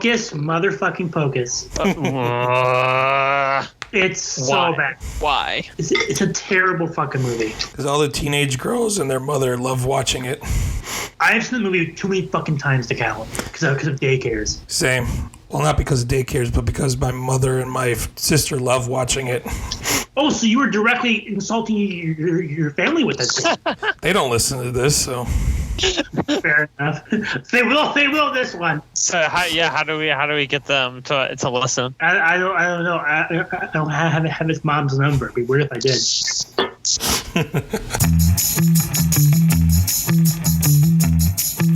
Hocus motherfucking Pocus. It's so bad. Why? It's a terrible fucking movie. Because all the teenage girls and their mother love watching it. I've seen the movie too many fucking times to count because of daycares. Same. Well, not because of daycares, but because my mother and my sister love watching it. Oh, so you were directly insulting your family with this? They don't listen to this, so. Fair enough. They will this one. So how do we get them to listen? I don't know. I don't have his mom's number. It'd be weird if I did.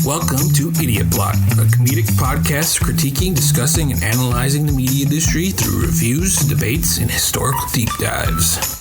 Welcome to Idiot Block, a comedic podcast critiquing, discussing, and analyzing the media industry through reviews, debates, and historical deep dives.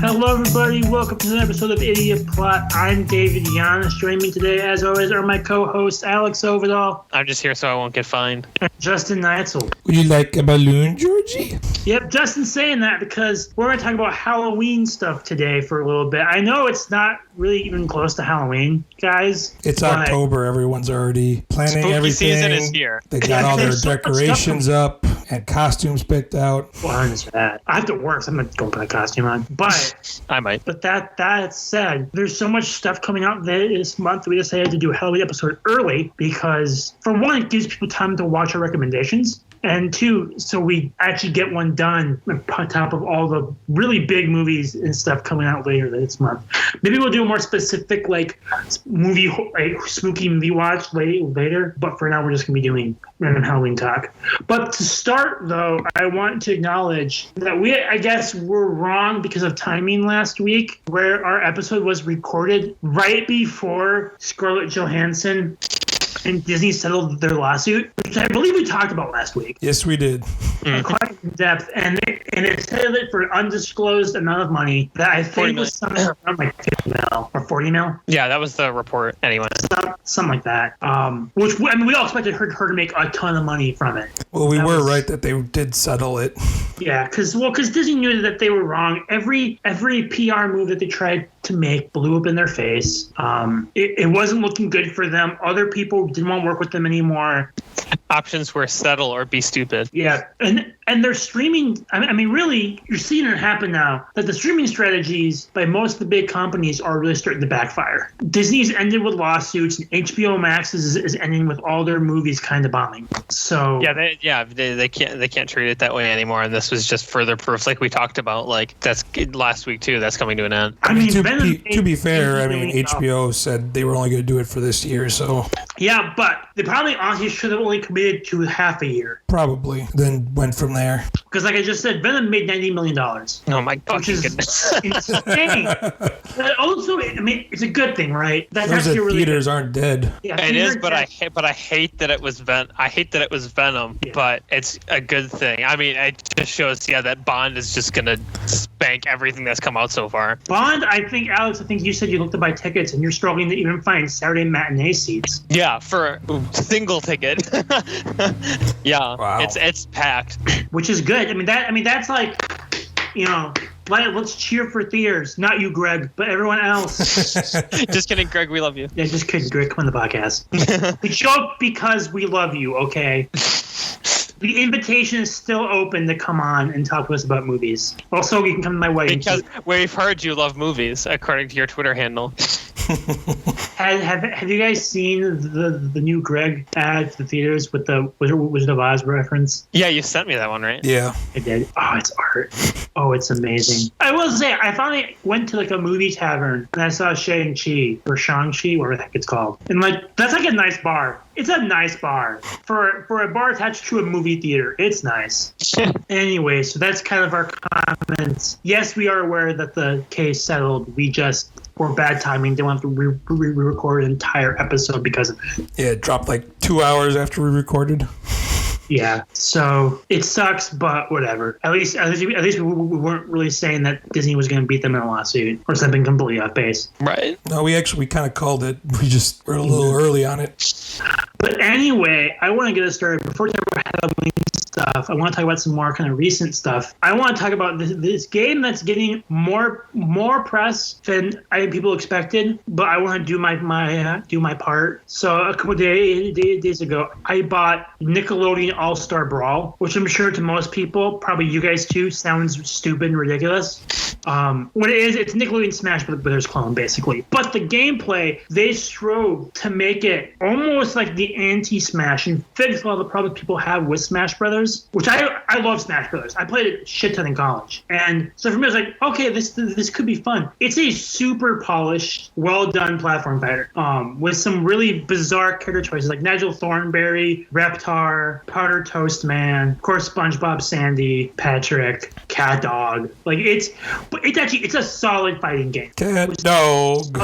Hello, everybody. Welcome to an episode of Idiot Plot. I'm David Giannis. Joining me today, as always, are my co-hosts Alex Overdahl. I'm just here so I won't get fined. Justin Neitzel. Would you like a balloon, Georgie? Yep, Justin's saying that because we're going to talk about Halloween stuff today for a little bit. I know it's not really even close to Halloween, guys. It's October. Everyone's already planning Spooky everything. Season is here. They got all their decorations up and costumes picked out. Well, I'm just bad. I have to work, so I'm not going to put a costume on. But I might. But that said, there's so much stuff coming out this month. We decided to do a Halloween episode early because, for one, it gives people time to watch our recommendations. And two, so we actually get one done on top of all the really big movies and stuff coming out later this month. Maybe we'll do a more specific, spooky movie watch later. But for now, we're just going to be doing random Halloween talk. But to start, though, I want to acknowledge that I guess we're wrong because of timing last week, where our episode was recorded right before Scarlett Johansson and Disney settled their lawsuit, which I believe we talked about last week. Yes, we did. Quite in depth. And it settled it for an undisclosed amount of money that I think was something around like 50 mil or 40 mil. Yeah, that was the report anyway. Something like that. Which, I mean, we all expected her to make a ton of money from it. Well, we were right that they did settle it. Yeah, because Disney knew that they were wrong. Every PR move that they tried to make blew up in their face. It wasn't looking good for them. Other people didn't want to work with them anymore. Options were settle or be stupid. Yeah, and they're streaming. I mean, really, you're seeing it happen now. That the streaming strategies by most of the big companies are really starting to backfire. Disney's ended with lawsuits, and HBO Max is ending with all their movies kind of bombing. So they can't treat it that way anymore. And this was just further proof, like we talked about. Like that's last week too. That's coming to an end. I mean, to be fair, I mean, HBO said they were only going to do it for this year, so. Yeah, but they probably honestly should have only committed to half a year. Probably. Then went from there. Because like I just said, Venom made $90 million. Oh my fucking goodness. Insane. But also, I mean, it's a good thing, right? Those actually really theaters aren't dead. Yeah, it is, but I hate that it was Venom, yeah. But it's a good thing. I mean, it just shows, that Bond is just gonna spank everything that's come out so far. Bond, Alex, I think you said you looked to buy tickets and you're struggling to even find Saturday matinee seats. Yeah, for a single ticket. Yeah, wow. It's packed. Which is good. I mean that's like, let's cheer for theaters. Not you, Greg, but everyone else. Just kidding, Greg. We love you. Yeah, just kidding, Greg. Come on the podcast. We joke because we love you, okay? The invitation is still open to come on and talk to us about movies. Also, you can come to my wedding. Because we've heard you love movies, according to your Twitter handle. Have you guys seen the new Greg ad to the theaters with the Wizard of Oz reference? Yeah, you sent me that one, right? Yeah. I did. Oh, it's art. Oh, it's amazing. I will say, I finally went to like a movie tavern and I saw Shang-Chi, whatever the heck it's called. And like, that's like a nice bar. It's a nice bar. For a bar attached to a movie theater, it's nice. Anyway, so that's kind of our comments. Yes, we are aware that the case settled. We just, for bad timing, didn't have to re-record an entire episode because of it. Yeah, it dropped like 2 hours after we recorded. Yeah, so it sucks, but whatever. At least we weren't really saying that Disney was going to beat them in a lawsuit or something completely off base. Right. No, we kind of called it. We just were a little early on it. But anyway, I want to get us started. Before we talk about Halloween stuff, I want to talk about some more kind of recent stuff. I want to talk about this game that's getting more press than I think people expected, but I want to do my part. So a couple days ago, I bought Nickelodeon All-Star Brawl, which I'm sure to most people, probably you guys too, sounds stupid and ridiculous. What it is, it's Nickelodeon Smash Brothers clone, basically. But the gameplay, they strove to make it almost like the anti-Smash and fix a lot of the problems people have with Smash Brothers, which I love Smash Brothers. I played it a shit ton in college. And so for me, I was like, okay, this could be fun. It's a super polished, well-done platform fighter with some really bizarre character choices like Nigel Thornberry, Reptar, Powder Toast Man, of course, SpongeBob, Sandy, Patrick, Cat Dog. Like it's a solid fighting game. Cat Dog.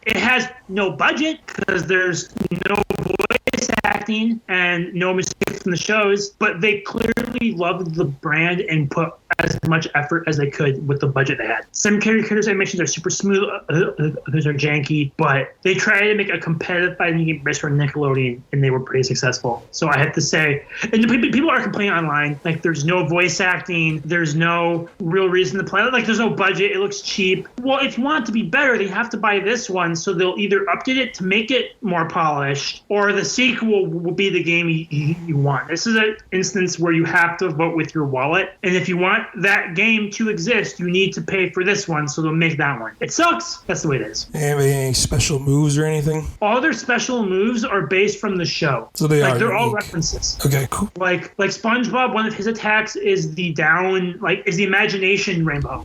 It has no budget because there's no voice acting and no mistakes in the shows, but they clearly loved the brand and put as much effort as they could with the budget they had. Some characters' animations are super smooth, others are janky, but they tried to make a competitive fighting game based on Nickelodeon, and they were pretty successful. So I have to say, and people are complaining online, like there's no voice acting, there's no real reason to play it, like there's no budget, it looks cheap. Well, if you want it to be better, they have to buy this one, so they'll either update it to make it more polished, or the sequel will be the game you want. This is an instance where you have to vote with your wallet, and if you want that game to exist, you need to pay for this one, so they'll make that one. It sucks. That's the way it is. Any special moves or anything? All their special moves are based from the show. So they're all references. Okay, cool. Like SpongeBob, one of his attacks is the imagination rainbow.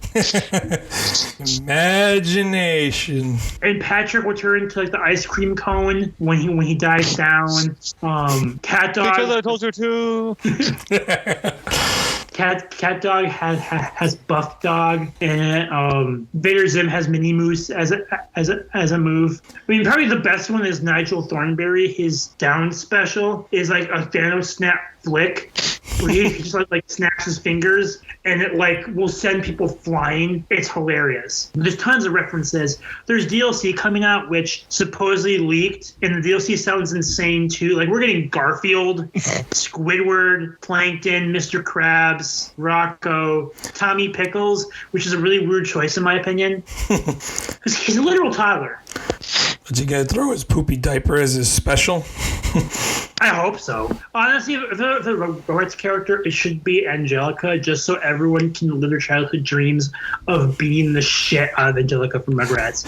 Imagination. And Patrick will turn into like the ice cream cone when he dies down. Cat Dog. Because I told you to. Cat Dog has Buff Dog in it. Vader Zim has Mini Moose as a move. I mean, probably the best one is Nigel Thornberry. His down special is like a Thanos snap flick, where he just like snaps his fingers and it like will send people flying. It's hilarious. There's tons of references. There's DLC coming out which supposedly leaked, and the DLC sounds insane too. Like we're getting Garfield, Squidward, Plankton, Mr. Krabs, Rocco, Tommy Pickles, which is a really weird choice in my opinion, because he's a literal toddler. But you gotta throw his poopy diaper as his special? I hope so. Honestly, if the Rugrats character, it should be Angelica, just so everyone can live their childhood dreams of beating the shit out of Angelica from Rugrats.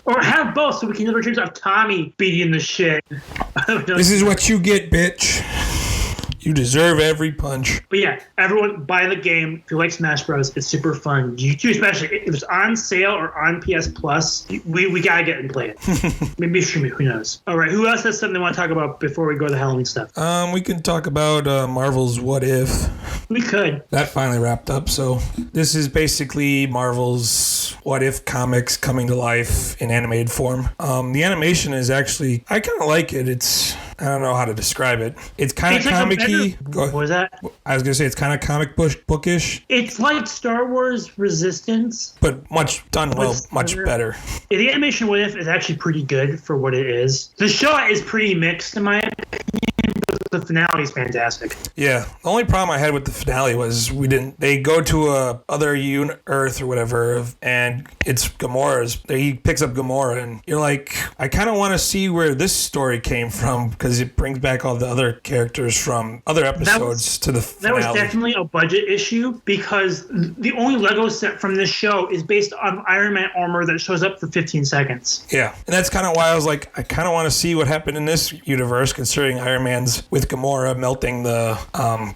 Or have both, so we can live our dreams of Tommy beating the shit. This is what you get, bitch. You deserve every punch. But yeah, everyone buy the game. If you like Smash Bros, it's super fun. You too, especially if it's on sale or on PS Plus, we gotta get and play it. Maybe stream it, who knows? All right, who else has something they want to talk about before we go to the Halloween stuff? We can talk about Marvel's What If. We could. That finally wrapped up. So this is basically Marvel's What If comics coming to life in animated form. The animation is actually, I kind of like it. I don't know how to describe it. It's kind of comic-y. What was that? I was going to say it's kind of comic bookish. It's like Star Wars Resistance. But much better. Yeah, the animation What If is actually pretty good for what it is. The show is pretty mixed in my opinion, but the finale is fantastic. Yeah. The only problem I had with the finale was they go to a other Earth or whatever, and it's Gamora's. He picks up Gamora, and you're like, I kind of want to see where this story came from, because it brings back all the other characters from other episodes to the finale. That was definitely a budget issue, because the only Lego set from this show is based on Iron Man armor that shows up for 15 seconds. Yeah, and that's kind of why I was like, I kind of want to see what happened in this universe, considering Iron Man's with Gamora melting the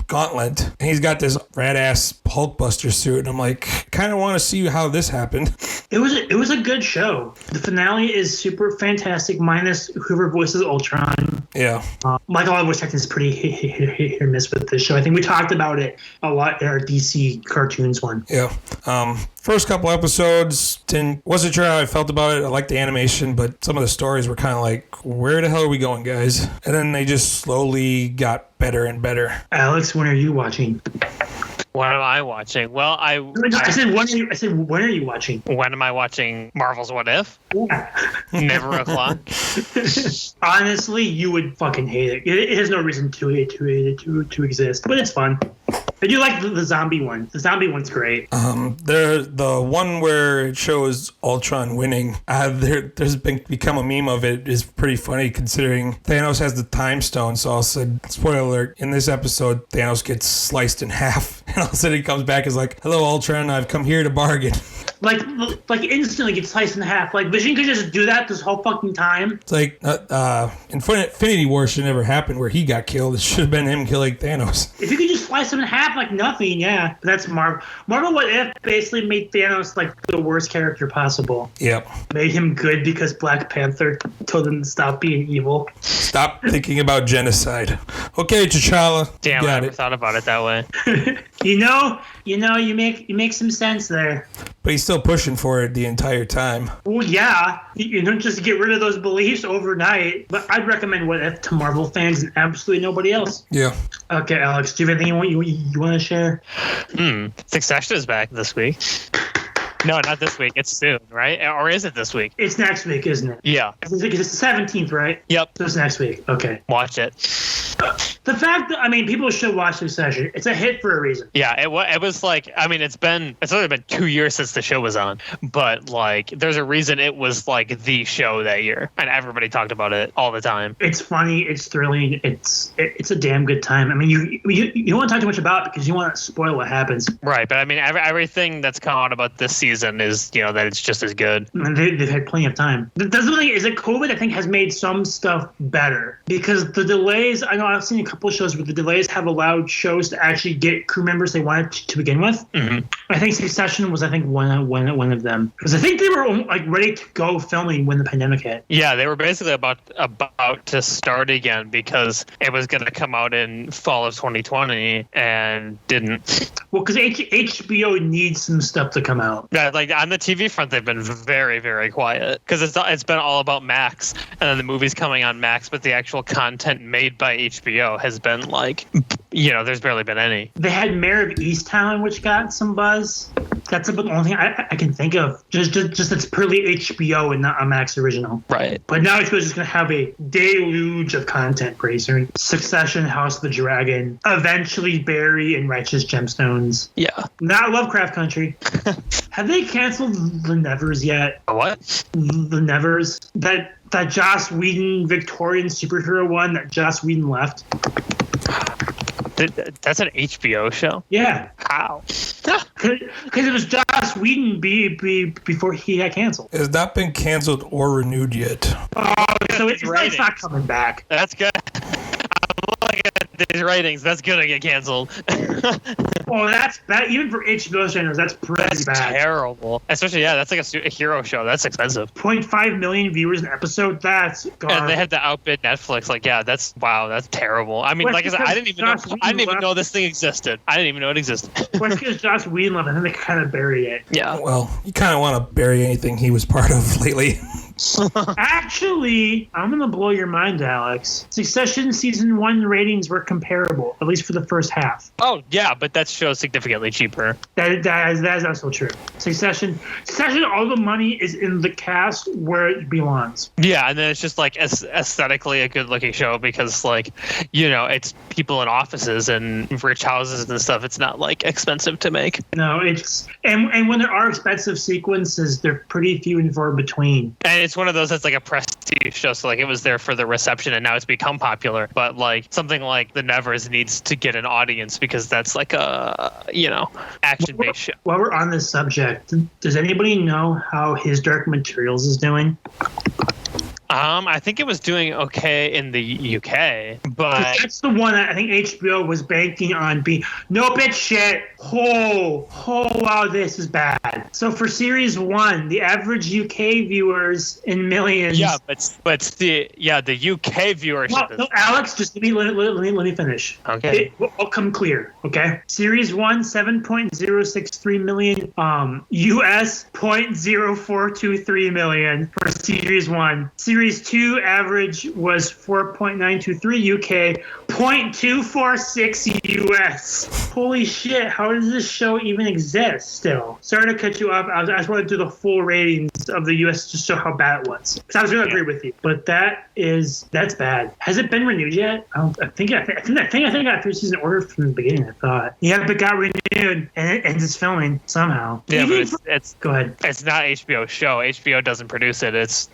gauntlet, and he's got this rad-ass Hulkbuster suit, and I'm like, kind of want to see how this happened. It was a good show. The finale is super fantastic, minus whoever voices Ultron. Yeah. Like a lot of voice acting is pretty hit or miss with this show. I think we talked about it a lot in our DC cartoons one. Yeah. First couple episodes, wasn't sure how I felt about it. I liked the animation, but some of the stories were kind of like, where the hell are we going, guys? And then they just slowly got better and better. Alex, when are you watching? What am I watching? Well, I said, when are you watching? When am I watching Marvel's What If? Yeah. Never a clock. Honestly, you would fucking hate it. It has no reason to exist, but it's fun. I do like the zombie one. The zombie one's great. The one where it shows Ultron winning. There's become a meme of it. Is pretty funny considering Thanos has the time stone. So all of a sudden, spoiler alert: in this episode, Thanos gets sliced in half, and all of a sudden he comes back as like, "Hello, Ultron. I've come here to bargain." Like instantly gets sliced in half. Like Vision could just do that this whole fucking time. It's like Infinity War should never happen where he got killed. It should have been him killing Thanos. If you could just slice him in half like nothing, yeah. But that's Marvel. Marvel What If basically made Thanos like the worst character possible. Yep. Made him good because Black Panther told him to stop being evil. Stop thinking about genocide. Okay, T'Challa. Damn, I never thought about it that way. you make some sense there. But he's still pushing for it the entire time. Well, yeah. You don't just get rid of those beliefs overnight. But I'd recommend What If to Marvel fans and absolutely nobody else. Yeah. Okay, Alex, do you have anything you want to share? Succession is back this week. No, not this week. It's soon, right? Or is it this week? It's next week, isn't it? Yeah. It's the 17th, right? Yep. So it's next week. Okay. Watch it. The fact that, people should watch Succession. It's a hit for a reason. Yeah, it was like, it's only been 2 years since the show was on, but like, there's a reason it was like the show that year, and everybody talked about it all the time. It's funny, it's thrilling, it's a damn good time. You don't want to talk too much about it because you want to spoil what happens. Right, but everything that's come out about this season is, that it's just as good. And they've had plenty of time. The thing is that COVID, I think, has made some stuff better because the delays. I know I've seen a couple of shows where the delays have allowed shows to actually get crew members they wanted to begin with. Mm-hmm. I think Succession was, one of them because I think they were like ready to go filming when the pandemic hit. Yeah, they were basically about to start again because it was going to come out in fall of 2020 and didn't. Well, because HBO needs some stuff to come out. Yeah, like on the TV front, they've been very, very quiet because it's been all about Max, and then the movie's coming on Max, but the actual content made by HBO has been like, there's barely been any. They had Mayor of Easttown, which got some buzz. That's about the only thing I can think of. Just it's purely HBO and not a Max original. Right. But now HBO's just going to have a deluge of content pretty soon. Succession, House of the Dragon, eventually Barry and Righteous Gemstones. Yeah. Not Lovecraft Country. Have they canceled The Nevers yet? What? The Nevers? That Joss Whedon Victorian superhero one that Joss Whedon left. That's an HBO show? Yeah. How? Because it was Joss Whedon before he got canceled. It has not been canceled or renewed yet. Oh, so it's not coming back. That's good. I'm looking at these ratings. That's gonna get canceled. Oh, that's bad. Even for HBO channels, that's pretty bad. Terrible. Especially, that's like a hero show. That's expensive. 0.5 million viewers an episode. That's garbage. And they had to outbid Netflix. Like, that's terrible. I mean, like I said, I didn't even know this thing existed. I didn't even know it existed. Well, it's because Joss Whedon left, and then they kind of buried it. Yeah. Well, you kind of want to bury anything he was part of lately. Actually, I'm gonna blow your mind, Alex. Succession season 1 ratings were comparable, at least for the first half. Oh yeah, but that show's significantly cheaper. That is also true. Succession, all the money is in the cast where it belongs. Yeah, and then it's just like aesthetically a good-looking show because, like, it's people in offices and rich houses and stuff. It's not like expensive to make. No, it's and when there are expensive sequences, they're pretty few and far between. And it's one of those that's like a prestige show, so like it was there for the reception and now it's become popular. But like something like The Nevers needs to get an audience because that's like a action-based show. While we're on this subject, does anybody know how His Dark Materials is doing? I think it was doing okay in the UK, but that's the one that I think HBO was banking on being. Nope, it's shit. Oh, wow, this is bad. So for series 1, the average UK viewers in millions. Yeah, but the UK viewership. Well, no, Alex, just let me finish. Okay. I'll come clear. Okay. Series 1, 7.063 million. US 0.0423 million for series 1. Series Series 2 average was 4.923 UK, 0.246 US. Holy shit, how does this show even exist still? Sorry to cut you off. I just wanted to do the full ratings of the US to show how bad it was. Because I was going to agree with you. But that's bad. Has it been renewed yet? I think I got 3 season order from the beginning, I thought. Yeah, but it got renewed and it's filming somehow. Yeah, but it's go ahead. It's not HBO's show. HBO doesn't produce it. It's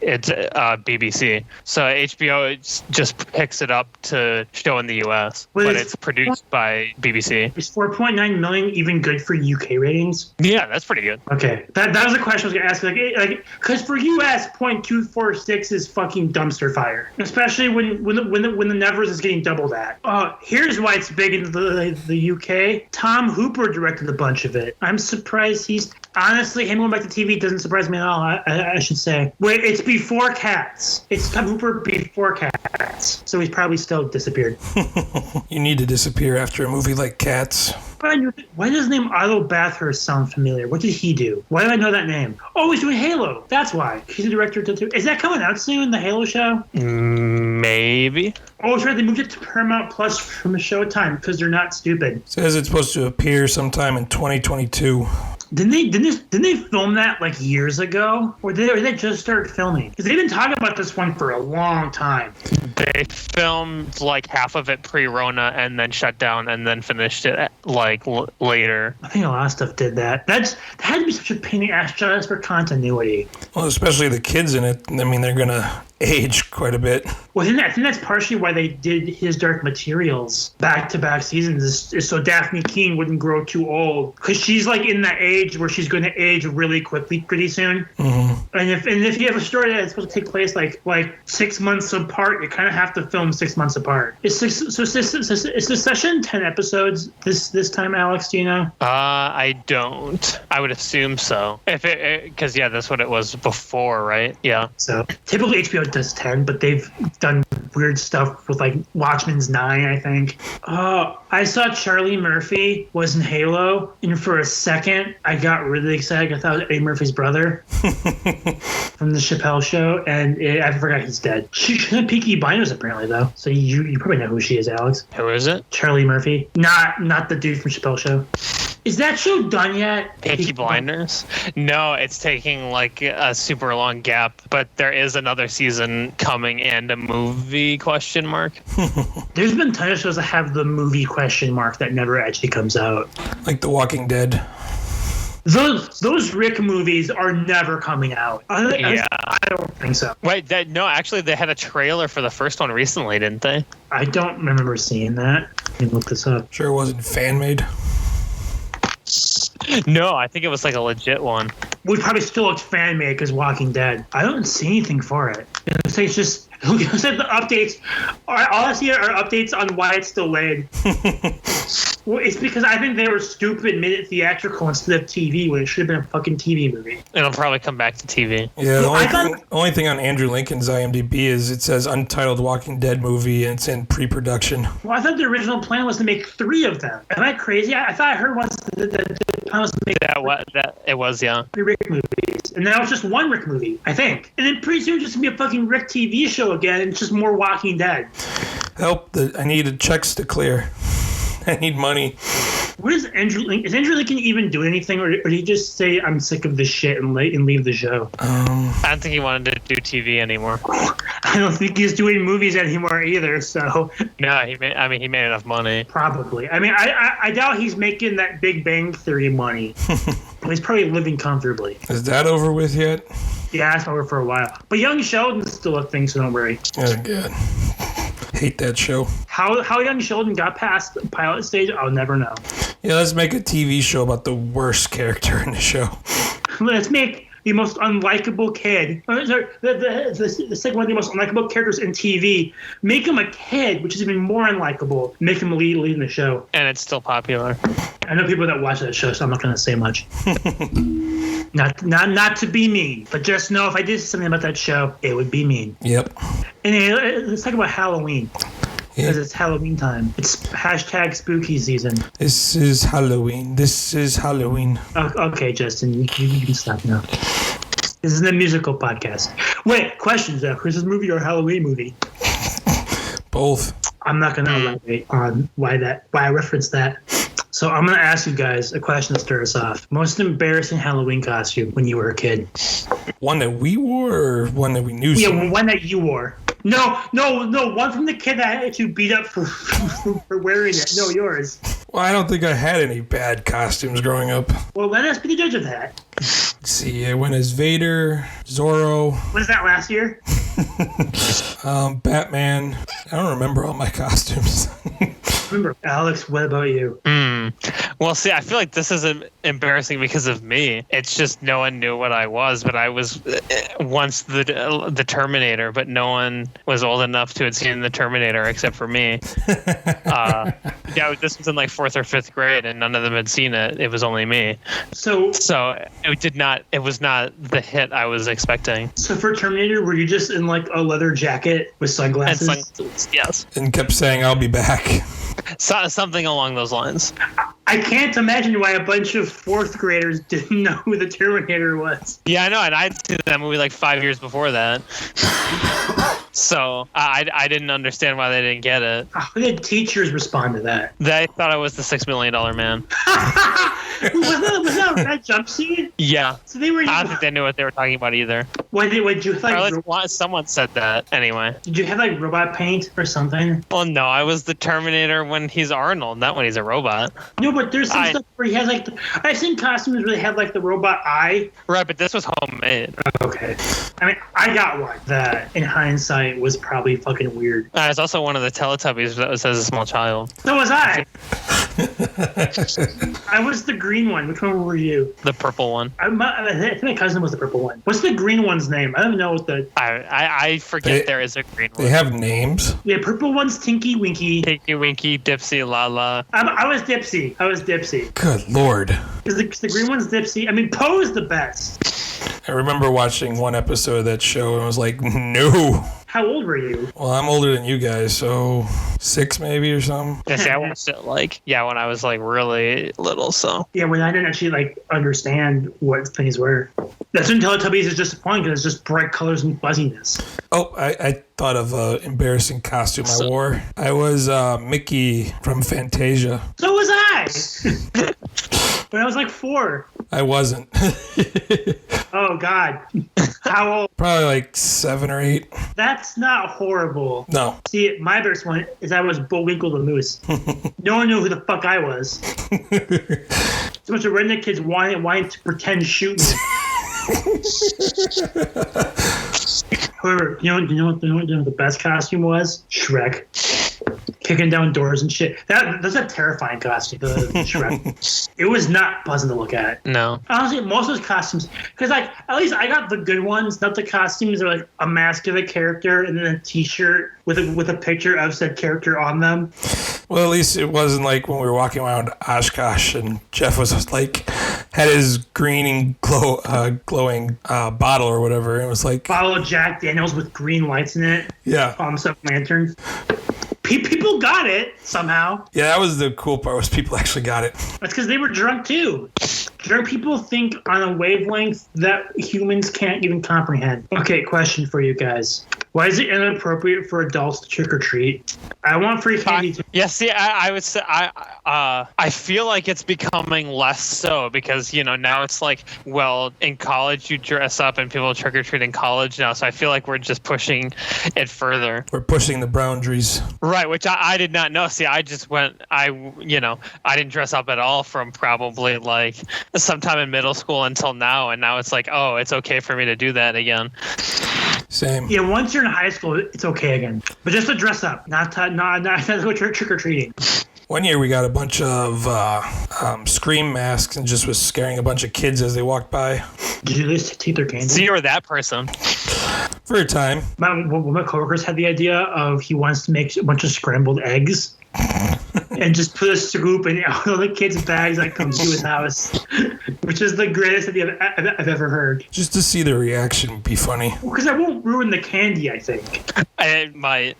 BBC. So HBO just picks it up to show in the US, but it's produced by BBC. Is 4.9 million even good for UK ratings? Yeah, that's pretty good. Okay, that was the question I was gonna ask. Like, because for US, 0.246 is fucking dumpster fire, especially when the Nevers is getting double that. Here's why it's big in the UK. Tom Hooper directed a bunch of it. I'm surprised he's. Honestly, him going back to TV doesn't surprise me at all, I should say. Wait, it's before Cats. It's Tom Hooper before Cats. So he's probably still disappeared. You need to disappear after a movie like Cats. Why does the name Otto Bathurst sound familiar? What did he do? Why do I know that name? Oh, he's doing Halo. That's why. He's the director. Is that coming out soon, the Halo show? Maybe. Oh, it's right. They moved it to Paramount Plus from Showtime because they're not stupid. It says it's supposed to appear sometime in 2022. Didn't they film that like years ago, or did they just start filming? Because they've been talking about this one for a long time. They filmed like half of it pre-Rona and then shut down and then finished it like later. I think a lot of stuff did that. That had to be such a pain in the ass just for continuity. Well, especially the kids in it. I mean, they're gonna age quite a bit. Well, I think that's partially why they did his Dark Materials back-to-back seasons, is so Daphne Keane wouldn't grow too old, because she's like in that age where she's going to age really quickly pretty soon. Mm-hmm. And if you have a story that's supposed to take place like 6 months apart, you kind of have to film 6 months apart. Is Succession 10 episodes this time, Alex? Do you know? I don't. I would assume so. Because that's what it was before, right? Yeah. So typically HBO does 10, but they've done weird stuff with like Watchmen's 9, I think. I saw Charlie Murphy was in Halo, and for a second I got really excited. I thought it was Eddie Murphy's brother from the Chappelle Show, and I forgot he's dead. She's in Peaky Blinders apparently though, so you probably know who she is, Alex. Who is it? Charlie Murphy, not the dude from Chappelle Show. Is that show done yet? Peaky Blinders? No, it's taking like a super long gap, but there is another season coming and a movie ? There's been tons of shows that have the movie ? that never actually comes out. Like The Walking Dead. Those Rick movies are never coming out. I don't think so. Wait, actually they had a trailer for the first one recently, didn't they? I don't remember seeing that. Let me look this up. Sure it wasn't fan-made? No, I think it was like a legit one. We probably still looked fan-made because Walking Dead. I don't see anything for it. It's just... Who said the updates? All I see are updates on why it's delayed. Well, it's because I think they were stupid and made it theatrical instead of TV when it should have been a fucking TV movie. It'll probably come back to TV. Yeah, the only thing on Andrew Lincoln's IMDb is it says Untitled Walking Dead movie and it's in pre-production. Well, I thought the original plan was to make 3 of them. Am I crazy? I thought I heard once that the plan was to make it was, yeah. 3 Rick movies. And now it's just 1 Rick movie, I think. And then pretty soon it's just going to be a fucking Rick TV show again. It's just more Walking Dead. Help! I need checks to clear. I need money. What is Andrew Lincoln? Is Andrew Lincoln even doing anything, or did he just say I'm sick of this shit and leave the show? I don't think he wanted to do TV anymore. I don't think he's doing movies anymore either. So no, he made enough money. Probably. I mean, I doubt he's making that Big Bang Theory money. He's probably living comfortably. Is that over with yet? Yeah, it's over for a while. But Young Sheldon's still a thing, so don't worry. Oh, good. Hate that show. How Young Sheldon got past the pilot stage, I'll never know. Yeah, let's make a TV show about the worst character in the show. Let's make the most unlikable kid. The second one of the most unlikable characters in TV. Make him a kid, which is even more unlikable. Make him lead in the show. And it's still popular. I know people that watch that show, so I'm not going to say much. Not to be mean, but just know if I did something about that show, it would be mean. Yep. And let's talk about Halloween. Because it's Halloween time. It's hashtag spooky season. This is Halloween. This is Halloween. Okay, Justin, you can stop now. This is a musical podcast. Wait, questions, Christmas movie or Halloween movie? Both. I'm not going to elaborate on why I referenced that. So I'm going to ask you guys a question to start us off. Most embarrassing Halloween costume when you were a kid? One that we wore or one that we knew? Yeah, one that you wore. No, one from the kid that had you beat up for wearing it. No, yours. Well, I don't think I had any bad costumes growing up. Well, let us be the judge of that. Let's see, I went as Vader, Zorro. Was that last year? Batman. I don't remember all my costumes. Remember, Alex, what about you? Well, see, I feel like this isn't embarrassing because of me. It's just no one knew what I was, but I was once the Terminator, but no one was old enough to have seen the Terminator except for me. Yeah, this was in like 4th or 5th grade, and none of them had seen it. It was only me. So it was not the hit I was expecting. So for Terminator, were you just in like a leather jacket with sunglasses? And sunglasses, yes. And kept saying, "I'll be back." Something along those lines. I can't imagine why a bunch of 4th graders didn't know who the Terminator was. Yeah, I know, and I'd seen that movie like 5 years before that. So I didn't understand why they didn't get it. How did teachers respond to that? They thought I was the $6 million man. was that a red jumpsuit? Yeah. So they were. I don't think they knew what they were talking about either. Would you have Someone said that anyway. Did you have like robot paint or something? Well, no, I was the Terminator when he's Arnold, not when he's a robot. No, but there's some stuff where he has like I've seen costumes where they have like the robot eye. Right, but this was homemade. Okay. I mean, I got one that in hindsight was probably fucking weird. It's also one of the Teletubbies that was as a small child. So was I. I was the green one. Which one were you? The purple one. I think my cousin was the purple one. What's the green one's name? I don't know what the... I forget there is a green one. They have names? Yeah, purple one's Tinky Winky. Tinky Winky, Dipsy, Lala. I was Dipsy. Good Lord. Because the green one's Dipsy. I mean, Poe's the best. I remember watching one episode of that show and I was like, no. How old were you? Well, I'm older than you guys, so 6 maybe or something. Yeah, see, I watched it when I was like really little, so. Yeah, when I didn't actually like understand what things were. That's when Teletubbies is disappointing because it's just bright colors and fuzziness. Oh, I thought of an embarrassing costume I wore. I was Mickey from Fantasia. So was I! When I was like 4. I wasn't. Oh, God. How old? Probably like 7 or 8. That's not horrible. No. See, my first one is I was Bullwinkle the Moose. No one knew who the fuck I was. So much of redneck kids wanting to pretend shoot me. However, you know what the best costume was? Shrek. Kicking down doors and shit. That's a terrifying costume, the Shrek. It was not pleasant to look at. No. Honestly, most of those costumes, because like at least I got the good ones, not the costumes that are like a mask of a character and then a T-shirt with a picture of said character on them. Well, at least it wasn't like when we were walking around Oshkosh and Jeff was like had his green and glowing bottle or whatever. And it was like bottle of Jack Daniels with green lights in it. Yeah. Pumps up lanterns. People got it somehow. Yeah, that was the cool part, was people actually got it. That's because they were drunk too. Drunk people think on a wavelength that humans can't even comprehend. Okay, question for you guys. Why is it inappropriate for adults to trick or treat? I want free candy too. Yeah, see, I would say I feel like it's becoming less so because, you know, now it's like, well, in college you dress up and people trick or treat in college now. So I feel like we're just pushing it further. We're pushing the boundaries. Right, which I did not know. See, I just I didn't dress up at all from probably like sometime in middle school until now. And now it's like, oh, it's okay for me to do that again. Same. Yeah, once you're in high school, it's okay again. But just to dress up, not to go trick-or-treating. One year we got a bunch of Scream masks and just was scaring a bunch of kids as they walked by. Did you at least take their candy? So you were that person. For a time. My coworkers had the idea of he wants to make a bunch of scrambled eggs. And just put a scoop in all the kids' bags that come to his house, which is the greatest idea I've ever heard. Just to see the reaction would be funny. Because I won't ruin the candy, I think. It might.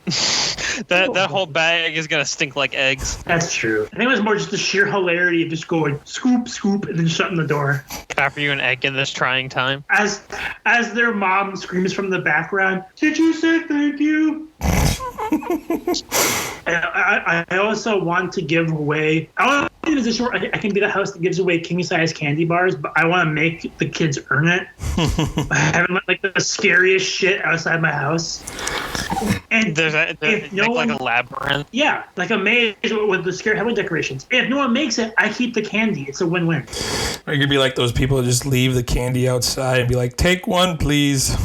That whole bag is gonna stink like eggs. That's true. I think it was more just the sheer hilarity of just going scoop, scoop, and then shutting the door. Can I offer you an egg in this trying time? As their mom screams from the background, "Did you say thank you?" I also want to give away. I want to be in a position where I can be the house that gives away king size candy bars, but I want to make the kids earn it. Having like the scariest shit outside my house. And like a labyrinth. Yeah, like a maze with the scary Halloween decorations. If no one makes it, I keep the candy. It's a win-win. Or you could be like those people who just leave the candy outside and be like, "Take one, please."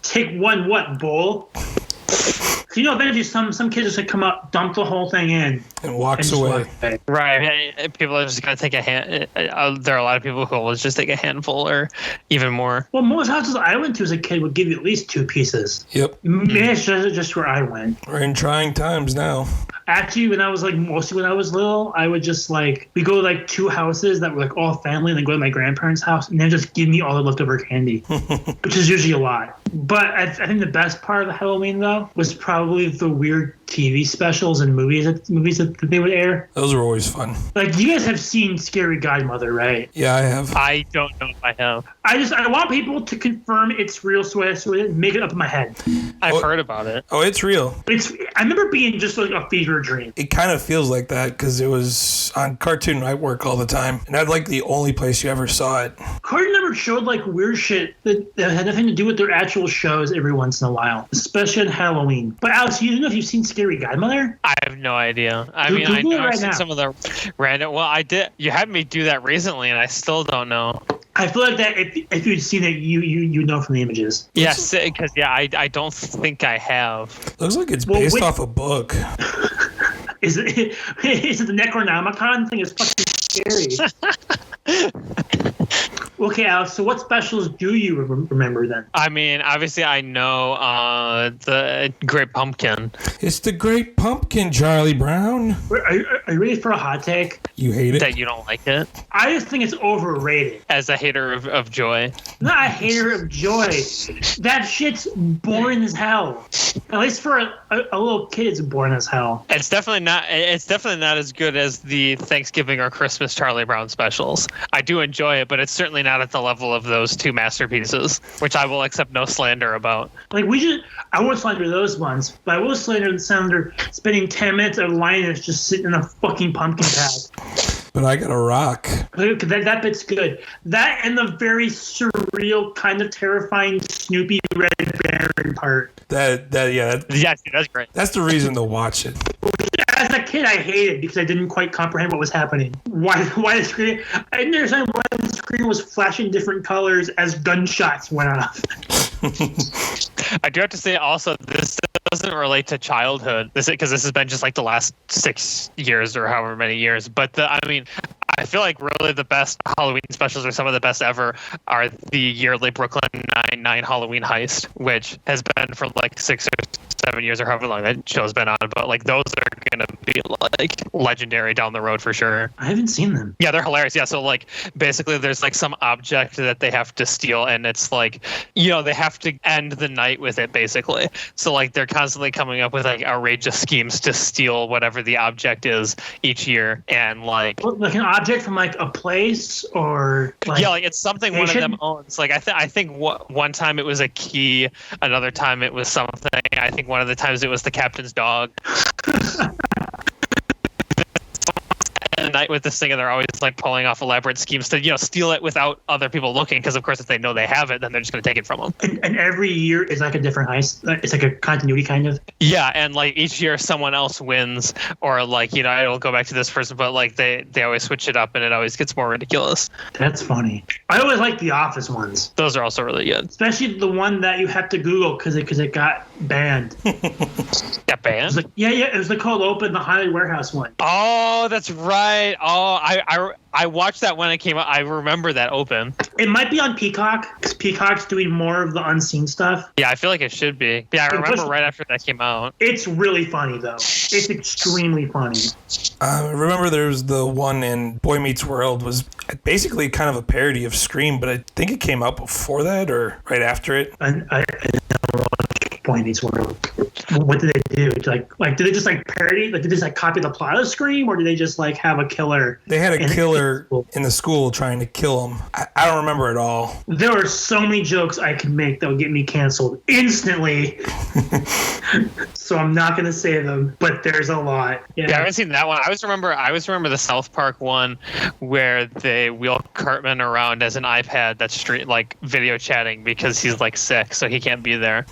Take one what, bowl? You know, eventually some kids just like come up, dump the whole thing in, and walks away. Right. People are just going to take a hand. There are a lot of people who will just take a handful or even more. Well, most houses I went to as a kid would give you at least 2 pieces. Yep. Maybe it's just where I went. We're in trying times now. Actually, mostly when I was little, I would just we go to like 2 houses that were like all family and then go to my grandparents' house and then just give me all the leftover candy, which is usually a lot. But I think the best part of the Halloween though was probably the weird TV specials and movies that they would air. Those were always fun. Like, you guys have seen Scary Godmother, right? Yeah, I have. I don't know if I have. I want people to confirm it's real so I make it up in my head. I've heard about it. Oh, it's real. I remember being just like a fever dream. It kind of feels like that because it was on Cartoon Network all the time. And that's like the only place you ever saw it. Cartoon Network showed like weird shit that had nothing to do with their actual shows every once in a while, especially on Halloween. But Alex, you don't know if you've seen Scary Godmother? I have no idea. I Google mean, I know it right I've seen now. some of the random. Well, I did. You had me do that recently, and I still don't know. I feel like that if you'd seen it, you know from the images. Yes, because I don't think I have. Looks like it's based off a book. Is it the Necronomicon thing? Is fucking scary. Okay, Alex, so what specials do you remember then? I mean, obviously I know the Great Pumpkin. It's the Great Pumpkin, Charlie Brown. Are you ready for a hot take? You hate it? That you don't like it? I just think it's overrated. As a hater of joy. Not a hater of joy. That shit's boring as hell. At least for a little kid, it's boring as hell. It's definitely not as good as the Thanksgiving or Christmas Charlie Brown specials. I do enjoy it, but it's certainly not at the level of those 2 masterpieces, which I will accept no slander about. Like, I won't slander those ones, but I will slander spending 10 minutes of Linus just sitting in a fucking pumpkin patch. But I got a rock. That bit's good. That and the very surreal, kind of terrifying Snoopy Red Baron part. Yes, that's great. That's the reason to watch it. As a kid, I hated because I didn't quite comprehend what was happening. Why the screen? I didn't understand why the screen was flashing different colors as gunshots went off. I do have to say also, this doesn't relate to childhood, because this has been just like the last 6 years or however many years. But I feel like really the best Halloween specials, or some of the best ever, are the yearly Brooklyn Nine-Nine Halloween Heist, which has been for like 6 or 7 years or however long that show's been on. But like those are gonna be like legendary down the road for sure. I haven't seen them. Yeah, they're hilarious. Yeah, so like basically there's like some object that they have to steal, and it's like, they have to end the night with it basically. So like they're constantly coming up with like outrageous schemes to steal whatever the object is each year, and like an object from like a place, or like it's something one of them owns. Like I think one time it was a key, another time it was something. I think one of the times it was the captain's dog. The night with this thing, and they're always like pulling off elaborate schemes to steal it without other people looking, because of course if they know they have it, then they're just going to take it from them. And every year is like a different heist. It's like a continuity kind of. Yeah, and like each year someone else wins, or like it'll go back to this person, but like they always switch it up, and it always gets more ridiculous. That's funny. I always like the Office ones. Those are also really good, especially the one that you have to Google because it got banned. Got banned? It was the Cold Open, the Haunted Warehouse one. Oh, that's right. Oh, I watched that when it came out. I remember that open. It might be on Peacock, because Peacock's doing more of the unseen stuff. Yeah, I feel like it should be. Yeah, I remember right after that came out. It's really funny, though. It's extremely funny. I remember there was the one in Boy Meets World, was basically kind of a parody of Scream, but I think it came out before that or right after it. I never watched. Boy Meets World. What did they do? Like did they just like parody? Like did they just like copy the plot of Scream, or did they just like have a killer? They had a killer in the school trying to kill him. I don't remember it all. There are so many jokes I could make that would get me canceled instantly. So I'm not gonna say them, but there's a lot. Yeah, I haven't seen that one. I always remember the South Park one where they wheel Cartman around as an iPad that's video chatting because he's like sick, so he can't be there.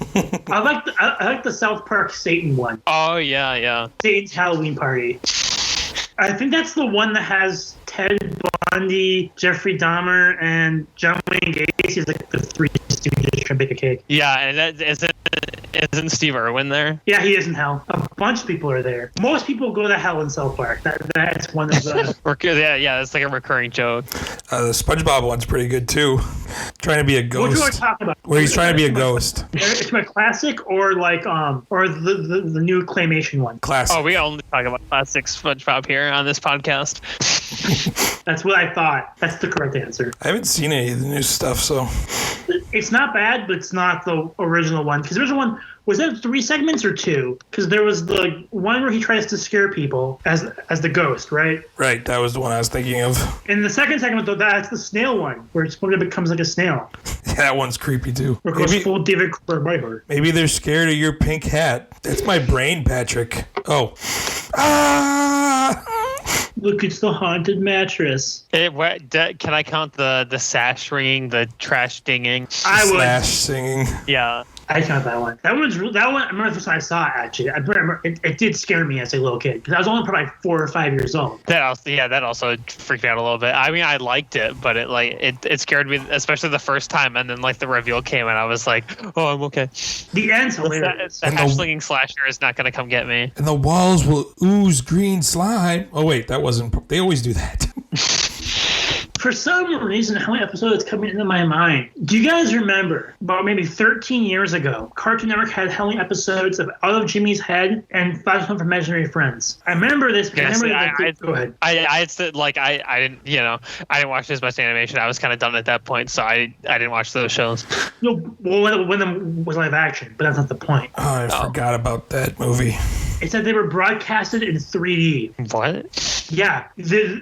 I like the South Park Satan one. Oh yeah. Satan's Halloween Party. I think that's the one that has Ted Bundy, Jeffrey Dahmer, and John Wayne Gacy is like the three stooges trying to bake a cake. Yeah, and that isn't Steve Irwin there? Yeah, he is in hell. A bunch of people are there. Most people go to hell in South Park. That's one of the... yeah, it's like a recurring joke. The SpongeBob one's pretty good too. Trying to be a ghost. What do you want to talk about? Where he's trying to be a ghost. It's my classic or or the new claymation one? Classic. Oh, we only talk about classic SpongeBob here on this podcast. That's what I thought. That's the correct answer. I haven't seen any of the new stuff, so... It's not bad, but it's not the original one. Because the original one, was that 3 segments or 2? Because there was the one where he tries to scare people as the ghost, right? Right, that was the one I was thinking of. In the second segment, though, that's the snail one, where SpongeBob becomes like a snail. Yeah, that one's creepy, too. Or goes full David Copperfield. Maybe they're scared of your pink hat. That's my brain, Patrick. Oh. Ah! Look, it's the haunted mattress. Can I count the sash ringing, the trash dinging? I would. Slash singing. Yeah. I count that one. That one. I remember the first time I saw it. Actually, I remember it did scare me as a little kid because I was only probably 4 or 5 years old. That also freaked me out a little bit. I mean, I liked it, but it scared me, especially the first time, and then like the reveal came, and I was like, oh, I'm okay. The end's hilarious. The hash-slinging slasher is not going to come get me. And the walls will ooze green slime. Oh wait, that wasn't. They always do that. For some reason, how many episodes coming into my mind? Do you guys remember about maybe 13 years ago, Cartoon Network had how many episodes of Out of Jimmy's Head and 5 Home for Imaginary Friends? I remember this. Go ahead. I didn't watch as much animation. I was kind of done at that point, so I didn't watch those shows. No, well, one of them was live action, but that's not the point. Oh, I forgot about that movie. It said they were broadcasted in 3D. What? Yeah.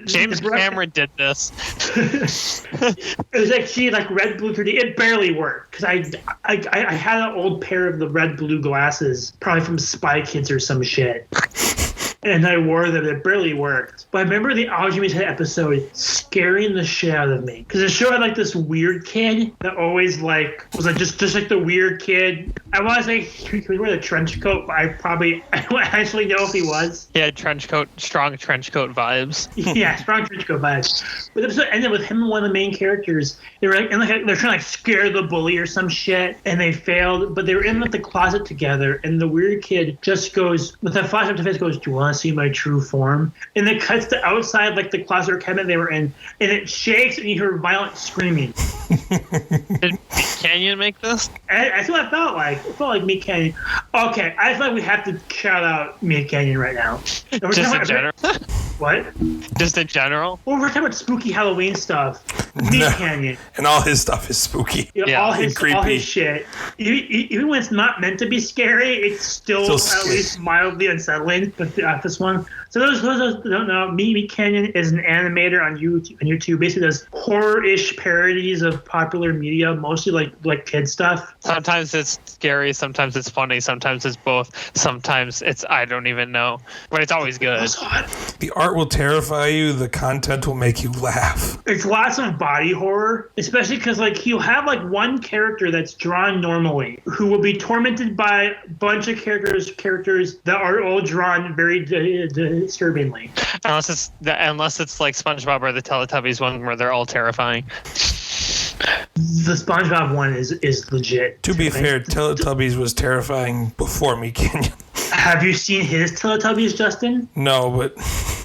James Cameron did this. It was actually like red blue 3D. It barely worked because I had an old pair of the red blue glasses, probably from Spy Kids or some shit. And I wore them. It barely worked. But I remember the Out of Jimmy's Head episode scaring the shit out of me. Because the show had like this weird kid that always like was like just like the weird kid. I want to say he was wearing a trench coat, but I don't actually know if he was. Yeah, strong trench coat vibes. Yeah, strong trench coat vibes. But the episode ended with him and one of the main characters. They were like, and like they're trying to like scare the bully or some shit, and they failed. But they were in like the closet together, and the weird kid just goes with a flash up to face, goes, "Do you want to see my true form?" And it cuts to outside like the closet or cabinet they were in, and it shakes, and you hear violent screaming. Did Canyon make this? That's what I felt like. It felt like Meat Canyon. Okay, I feel like we have to shout out Meat Canyon right now. Just in general? What? Just in general? Well, we're talking about spooky Halloween stuff. Meat Canyon. And all his stuff is spooky. Yeah, all his shit. Even when it's not meant to be scary, it's still at least mildly unsettling. But this one. So those who don't know, Meat Canyon is an animator on YouTube. Basically does horror-ish parodies of popular media, mostly like kid stuff. Sometimes it's scary, sometimes it's funny, sometimes it's both, sometimes it's I don't even know. But it's always good. The art will terrify you, the content will make you laugh. It's lots of body horror, especially because like he'll have like one character that's drawn normally who will be tormented by a bunch of characters that are all drawn very disturbingly. Unless it's like SpongeBob or the Teletubbies one where they're all terrifying. The SpongeBob one is legit. To be fair, Teletubbies was terrifying before Meat Canyon. Have you seen his Teletubbies, Justin? No, but...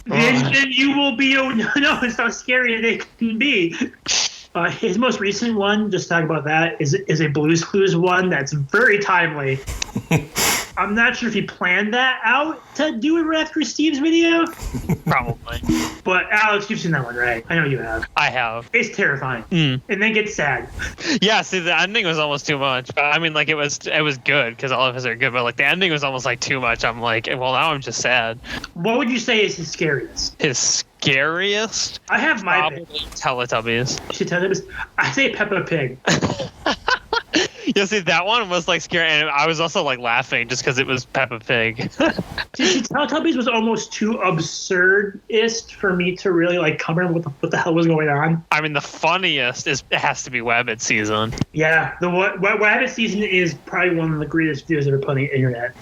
Then you will be... No, it's not scary as it can be. His most recent one, just talk about that, is a Blue's Clues one that's very timely. I'm not sure if he planned that out to do it right after Steve's video. Probably. But Alex, you've seen that one, right? I know you have. I have. It's terrifying. And then gets sad. Yeah, see, the ending was almost too much. I mean, like, it was good, because all of us are good, but, like, the ending was almost, like, too much. I'm like, well, now I'm just sad. What would you say is his scariest? His scariest? I have my Probably Teletubbies. Teletubbies. I say Peppa Pig. Yeah, see, that one was, like, scary, and I was also, like, laughing just because it was Peppa Pig. See, Teletubbies was almost too absurdist for me to really, like, comprehend what the hell was going on. I mean, the funniest it has to be Wabbit season. Yeah, the Wabbit season is probably one of the greatest videos ever put on the internet.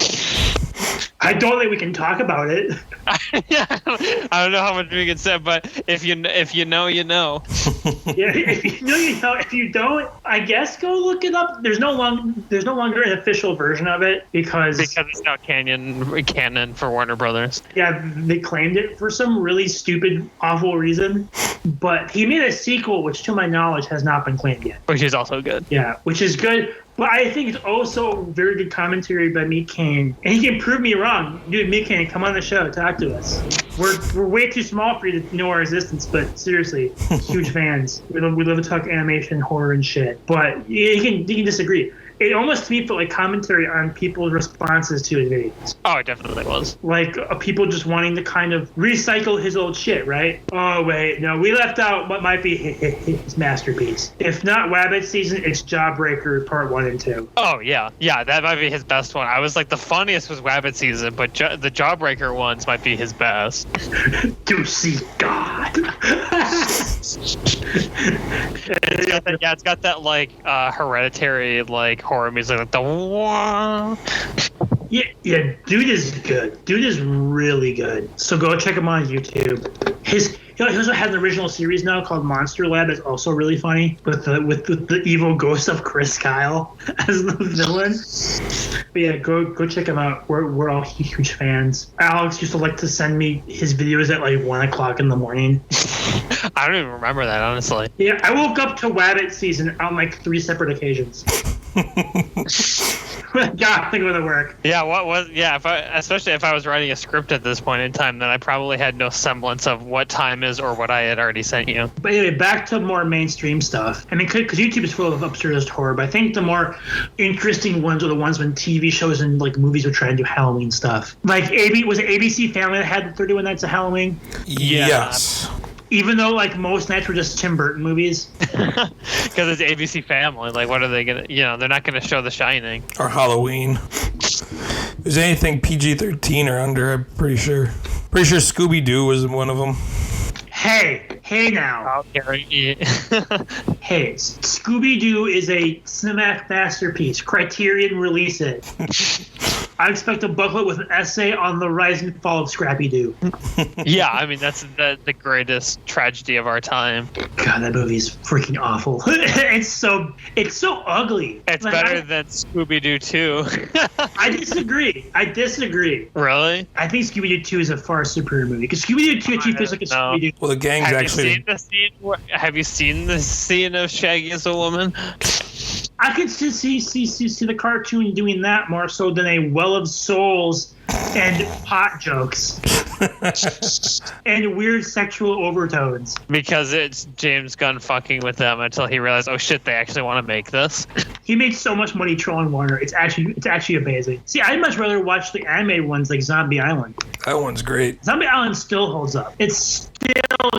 I don't think we can talk about it. Yeah, I don't know how much we can say, but if you know, you know. Yeah, if you know, you know. If you don't, I guess go look it up. There's no longer an official version of it because it's not canon for Warner Brothers. Yeah, they claimed it for some really stupid, awful reason. But he made a sequel, which to my knowledge has not been claimed yet. Which is also good. Yeah, which is good. But I think it's also very good commentary by Meat Cane. And he can prove me wrong. Dude, Meat Cane, come on the show. Talk to us. We're way too small for you to know our existence, but seriously, huge fans. We love to talk animation, horror, and shit. But you can disagree. It almost to me felt like commentary on people's responses to his videos. Oh, it definitely was. Like people just wanting to kind of recycle his old shit, right? Oh, wait, no, we left out what might be his masterpiece. If not Wabbit season, it's Jawbreaker Part 1 and 2. Oh, yeah. Yeah, that might be his best one. I was like, the funniest was Wabbit season, but the Jawbreaker ones might be his best. To see God. It's got that like hereditary like horror music, like the wah. Yeah, dude is good. Dude is really good. So go check him on YouTube. He also had an original series now called Monster Lab. It's also really funny with the evil ghost of Chris Kyle as the villain. But yeah, go check him out. We're all huge fans. Alex used to like to send me his videos at like 1:00 in the morning. I don't even remember that, honestly. Yeah, I woke up to Wabbit season on like 3 separate occasions. God, think of the work. Yeah, especially if I was writing a script at this point in time, then I probably had no semblance of what time is or what I had already sent you. But anyway, back to more mainstream stuff. I mean, because YouTube is full of absurdist horror, but I think the more interesting ones are the ones when TV shows and like movies would try and do Halloween stuff. Like was it ABC Family that had the 31 Nights of Halloween? Yeah. Yes. Even though like most nights were just Tim Burton movies. Because it's ABC Family. Like, what are they gonna? They're not gonna show The Shining Or Halloween. Is anything PG-13 or under? I'm pretty sure. Pretty sure Scooby-Doo was one of them. Hey now. Hey, Scooby-Doo is a cinematic masterpiece. Criterion, release it. I expect a booklet with an essay on the rise and fall of Scrappy-Doo. Yeah, I mean, that's the greatest tragedy of our time. God, that movie's freaking awful. It's so ugly. It's better than Scooby-Doo 2. I disagree. Really? I think Scooby-Doo 2 is a far superior movie. Because Scooby-Doo 2 actually feels like a Scooby-Doo. Well, the gang's Have you seen the scene of Shaggy as a woman? I could see the cartoon doing that more so than a well of souls and pot jokes and weird sexual overtones. Because it's James Gunn fucking with them until he realized, oh shit, they actually want to make this. He made so much money trolling Warner. It's actually amazing. See, I'd much rather watch the animated ones like Zombie Island. That one's great. Zombie Island still holds up. It still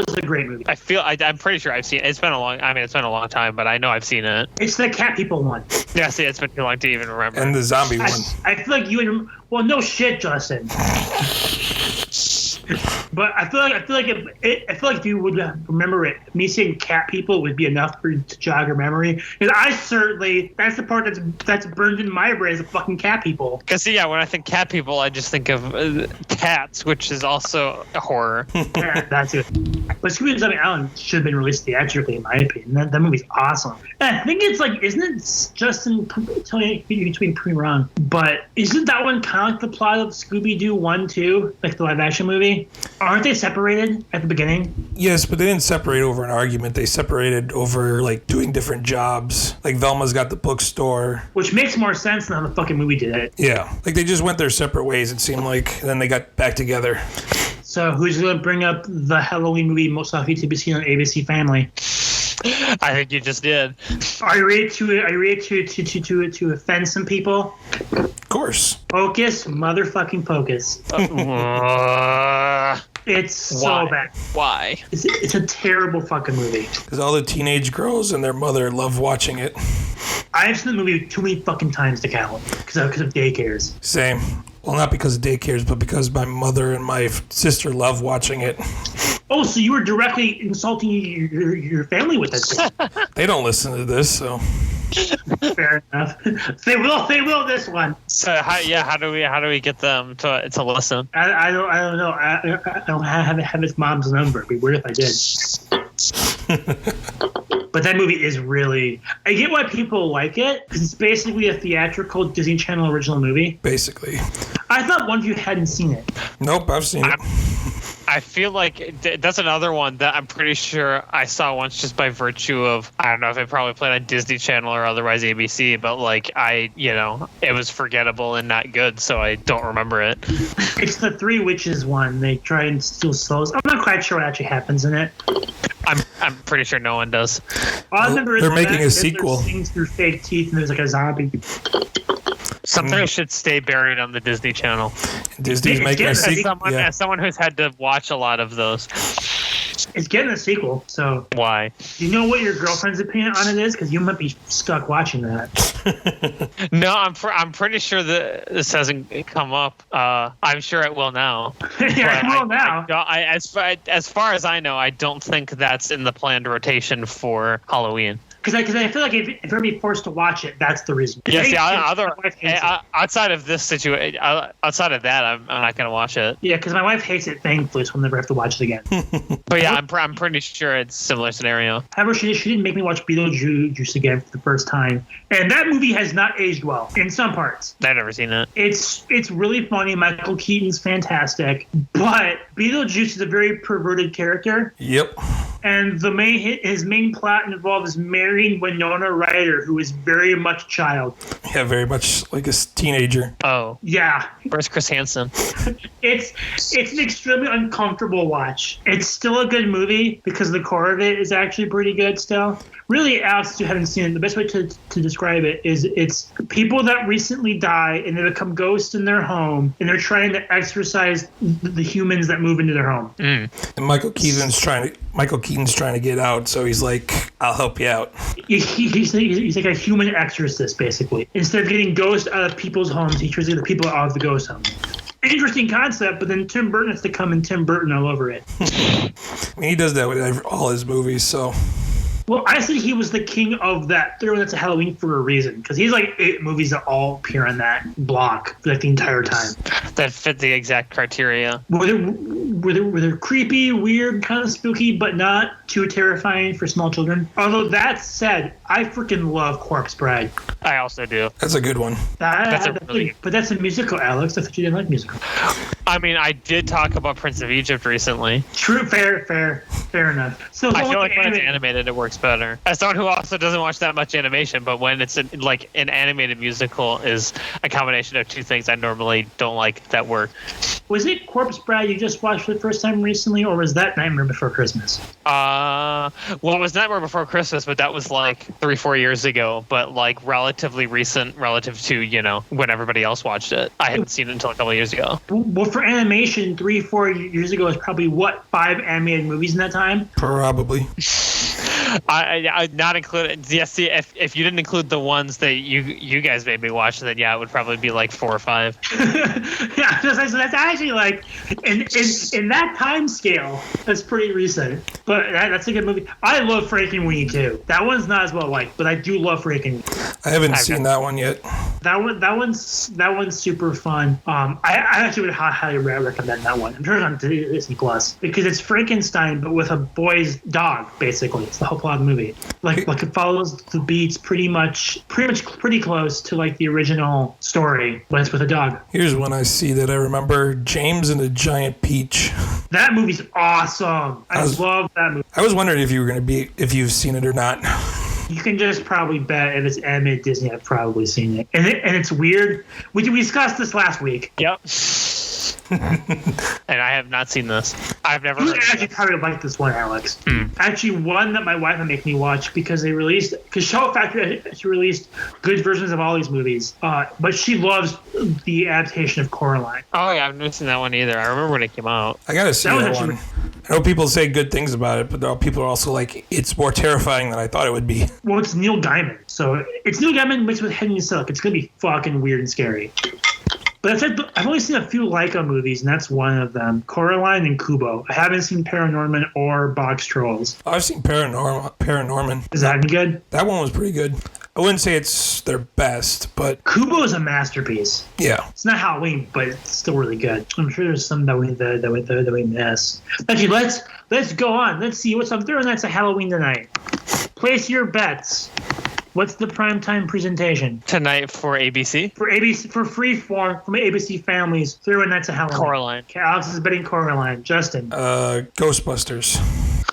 is a great movie. I'm pretty sure I've seen it. It's been a long time, but I know I've seen it. It's the cat people one. Yeah, see, it's been too long to even remember. And the zombie one. I feel like you would. Well, no shit, Justin. But I feel like if you would remember it, me saying cat people would be enough for you to jog your memory. Because that's the part that's burned in my brain is the fucking cat people. Because yeah, when I think cat people, I just think of cats, which is also a horror. Yeah, that's it. But Scooby-Doo Zombie Island should have been released theatrically, in my opinion. That movie's awesome. And I think it's like, isn't it, Justin? Tell me between pretty wrong, but isn't that one kind of like the plot of Scooby-Doo 1, 2, like the live action movie? movie? Aren't they separated at the beginning? Yes, but they didn't separate over an argument. They separated over, like, doing different jobs. Like, Velma's got the bookstore. Which makes more sense than how the fucking movie did it. Yeah. Like, they just went their separate ways, it seemed like. And then they got back together. So who's going to bring up the Halloween movie most likely to be seen on ABC Family? I think you just did. Are you ready to offend some people? Of course. Focus, motherfucking focus. It's so bad. Why? It's a terrible fucking movie. Because all the teenage girls and their mother love watching it. I've seen the movie too many fucking times to count because of daycares. Same. Well, not because of daycares, but because my mother and my sister love watching it. Oh, so you were directly insulting your family with this? They don't listen to this, so. Fair enough. They will this one. So how do we get them to listen? I don't know. I don't have his mom's number. It'd be weird if I did. But that movie is really... I get why people like it, because it's basically a theatrical Disney Channel original movie. Basically. I thought one of you hadn't seen it. Nope, I've seen it. I feel like that's another one that I'm pretty sure I saw once just by virtue of, I don't know if it probably played on Disney Channel or otherwise ABC, but like it was forgettable and not good, so I don't remember it. It's the Three Witches one. They try and steal souls. I'm not quite sure what actually happens in it. I'm pretty sure no one does. All I remember is they're making a sequel. Sings through fake teeth and there's like a zombie. Something should stay buried on the Disney Channel. Disney's making a sequel. As someone who's had to watch a lot of those. It's getting a sequel, so... Why? Do you know what your girlfriend's opinion on it is? Because you might be stuck watching that. No, I'm pretty sure that this hasn't come up. I'm sure it will now. Yeah, it will now. As far as I know, I don't think that's in the planned rotation for Halloween. Because I feel like if you're going to be forced to watch it, that's the reason. Yes, outside of this situation, outside of that, I'm not going to watch it. Yeah, because my wife hates it, thankfully, so we'll never have to watch it again. But yeah, I'm pretty sure it's a similar scenario. However, she didn't make me watch Beetlejuice again for the first time. And that movie has not aged well in some parts. I've never seen it. It's really funny. Michael Keaton's fantastic. But Beetlejuice is a very perverted character. Yep. And his main plot involves marrying Winona Ryder, who is very much a child. Yeah, very much like a teenager. Oh. Yeah. Where's Chris Hansen? It's an extremely uncomfortable watch. It's still a good movie because the core of it is actually pretty good still. Really, Alex, if you haven't seen it, the best way to describe it is it's people that recently die and they become ghosts in their home and they're trying to exorcise the humans that move into their home. And Michael Keaton's trying to get out, so he's like, I'll help you out. He's like a human exorcist, basically. Instead of getting ghosts out of people's homes, he tries to get the people out of the ghost home. Interesting concept, but then Tim Burton has to come and Tim Burton all over it. I mean, he does that with all his movies, so... Well, I said he was the king of that. That's a Halloween for a reason, because he's like 8 movies that all appear on that block for like the entire time. That fit the exact criteria. Were they creepy, weird, kind of spooky, but not too terrifying for small children? Although that said, I freaking love Corpse Bride. I also do. That's a good one. But that's a musical, Alex. I thought you didn't like musicals. I mean, I did talk about Prince of Egypt recently. True, fair enough. So I feel like when it's animated, it works better. As someone who also doesn't watch that much animation, but when it's an animated musical is a combination of two things I normally don't like that work. Was it Corpse Bride you just watched for the first time recently, or was that Nightmare Before Christmas? Well, it was Nightmare Before Christmas, but that was like 3-4 years ago, but like relatively recent relative to, when everybody else watched it. I hadn't seen it until a couple of years ago. Well, for animation, 3-4 years ago is probably, 5 animated movies in that time? Probably. I not included. Yes, see, if you didn't include the ones that you guys made me watch, then yeah, it would probably be like 4 or 5. Yeah, so that's actually like in that time scale, that's pretty recent. But that's a good movie. I love Frankenweenie too. That one's not as well liked, but I do love Frankenweenie. I haven't seen that one yet. That one's super fun. I actually would highly recommend that one. I'm sure it's on Disney Plus because it's Frankenstein but with a boy's dog. Basically, it's the whole plot of the movie. Like it follows the beats pretty close to like the original story, but it's with a dog. Here's one I see that I remember: James and the Giant Peach. That movie's awesome. I love that movie. I was wondering if you've seen it or not. You can just probably bet if it's animated Disney, I've probably seen it. And it's weird. We discussed this last week. Yep. And I have not seen this. I've never heard of it. Actually probably like this one, Alex. Actually, one that my wife would make me watch because Show Factory actually released good versions of all these movies. But she loves the adaptation of Coraline. Oh, yeah, I've never seen that one either. I remember when it came out. I gotta see that one. I know people say good things about it, but people are also like, it's more terrifying than I thought it would be. Well, it's Neil Gaiman. So it's Neil Gaiman mixed with Henry Selick. It's going to be fucking weird and scary. But I've only seen a few Laika movies, and that's one of them. Coraline and Kubo. I haven't seen Paranorman or Box Trolls. I've seen Paranorman. Is that any good? That one was pretty good. I wouldn't say it's their best, but Kubo is a masterpiece. Yeah. It's not Halloween, but it's still really good. I'm sure there's some that we miss. Actually, let's go on. Let's see what's up. There nights of Halloween tonight. Place your bets. What's the primetime presentation? Tonight for ABC? For ABC, for Freeform from ABC Families, through Nights of Halloween. Coraline. Okay, Alex is betting Coraline. Justin? Ghostbusters.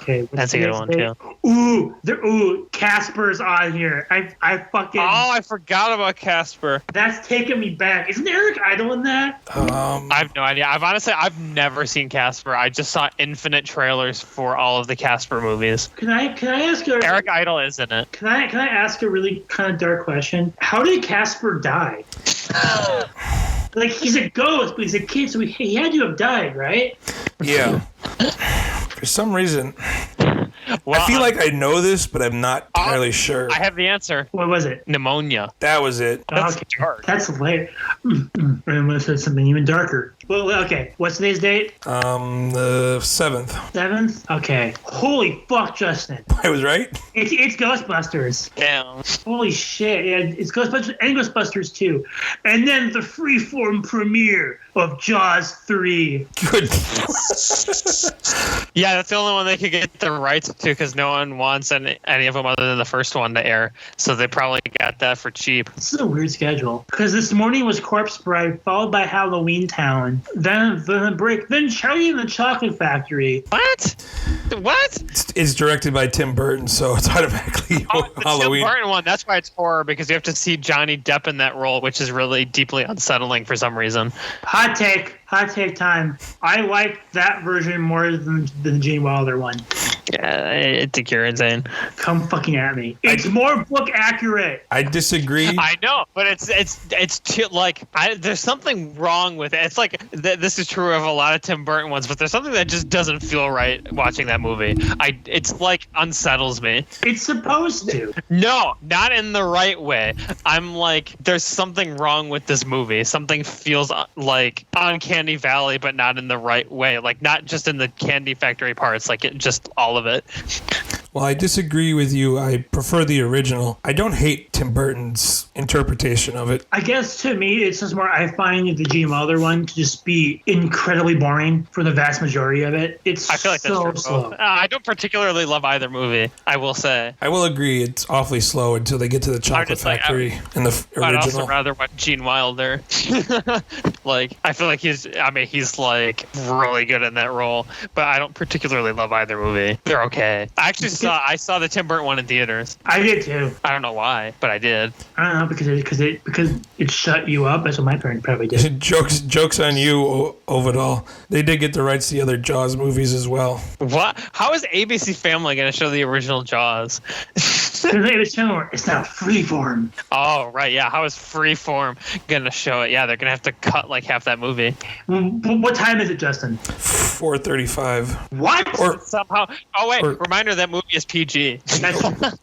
Okay. That's a good one, too. Ooh, Casper's on here. I fucking... Oh, I forgot about Casper. That's taking me back. Isn't Eric Idle in that? I have no idea. I've never seen Casper. I just saw infinite trailers for all of the Casper movies. Can I ask you... Eric Idle is in it. Can I ask a really kind of dark question? How did Casper die? Like, he's a ghost, but he's a kid, so he had to have died, right? Yeah. For some reason... Well, I feel like I know this, but I'm not entirely sure. I have the answer. What was it? Pneumonia. That was it. That's dark. That's hilarious. I'm going to say something even darker. Well, okay. What's today's date? The 7th. 7th? Okay. Holy fuck, Justin. I was right? It's Ghostbusters. Damn. Holy shit. Yeah, it's Ghostbusters and Ghostbusters 2. And then the Freeform premiere of Jaws 3. Good. Yeah, that's the only one they could get the rights to because no one wants any of them other than the first one to air. So they probably got that for cheap. This is a weird schedule. Because this morning was Corpse Bride, followed by Halloween Town, then a break, then Charlie and the Chocolate Factory. What? It's directed by Tim Burton, so it's automatically Halloween. The Tim Burton one, that's why it's horror, because you have to see Johnny Depp in that role, which is really deeply unsettling for some reason. Hot take time. I like that version more than the Gene Wilder one. Yeah, I think you're insane. Come fucking at me. It's more book accurate. I disagree. I know, but it's too, like, there's something wrong with it. It's like this is true of a lot of Tim Burton ones, but there's something that just doesn't feel right watching that movie. It's like unsettles me. It's supposed to. No, not in the right way. I'm like, there's something wrong with this movie. Something feels like Uncanny Valley, but not in the right way. Like, not just in the Candy Factory parts, like just all of it. Well, I disagree with you. I prefer the original. I don't hate Tim Burton's interpretation of it. I guess to me, it's just more, I find the Gene Wilder one to just be incredibly boring for the vast majority of it. I feel like so that's slow. I don't particularly love either movie, I will say. I will agree. It's awfully slow until they get to the Chocolate Factory in the original. I'd also rather watch Gene Wilder. Like, I feel like he's like really good in that role, but I don't particularly love either movie. They're okay. I saw the Tim Burton one in theaters. I did too. I don't know why, but I did. I don't know, because it shut you up. That's what my parents probably did. Jokes on you, Ovidal. They did get the rights to the other Jaws movies as well. What? How is ABC Family going to show the original Jaws? It's not Freeform. Oh, right. Yeah. How is Freeform going to show it? Yeah, they're going to have to cut like half that movie. What time is it, Justin? 4:35. What? Or Somehow. Oh, wait. Reminder, that movie is PG.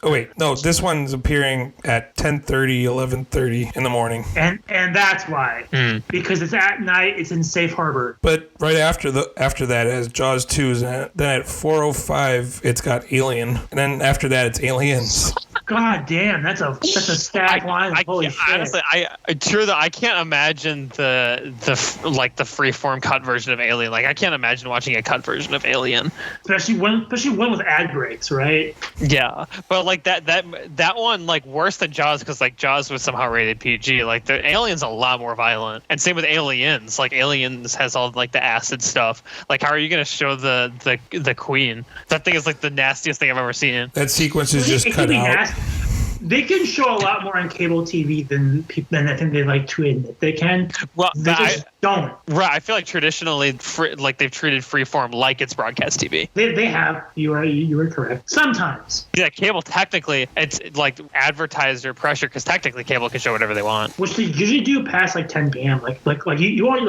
oh wait, no, this one's appearing at 10:30, 11:30 in the morning. And that's why. Because it's at night, it's in Safe Harbor. But right after that it has Jaws 2, and then at 4:05 it's got Alien, and then after that it's Aliens. God damn, that's a stacked line. Holy shit. Honestly, I can't imagine the freeform cut version of Alien. Like, I can't imagine watching a cut version of Alien. Especially one with ad breaks, right? Yeah, but like that one, like, worse than Jaws, because like Jaws was somehow rated PG. Like, the Alien's a lot more violent, and same with Aliens. Like, Aliens has all like the acid stuff. Like, how are you gonna show the queen? That thing is like the nastiest thing I've ever seen. That sequence is just cut out. Nasty. They can show a lot more on cable TV than I think they like to admit they can. Well, they just don't. Right, I feel like traditionally, like, they've treated Freeform like it's broadcast TV. They have. You are correct. Sometimes. Yeah, cable, technically, it's like advertiser pressure, because technically cable can show whatever they want. Which they usually do past like 10 p.m. Like you watch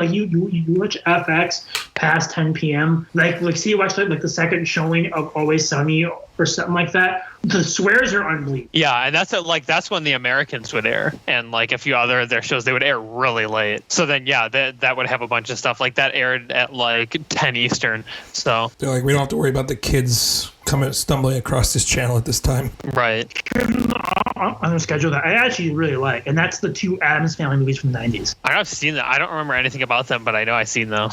FX past 10 p.m. Like see you watch like the second showing of Always Sunny or something like that. The swears are unbelievable. Yeah, and that's when the Americans would air, and like a few other of their shows, they would air really late. So then, yeah, that would have a bunch of stuff like that aired at like 10 Eastern. So they're like, we don't have to worry about the kids stumbling across this channel at this time. Right. On a schedule that I actually really like, and that's the two Addams Family movies from the 90s. I've seen that. I don't remember anything about them, but I know I've seen them.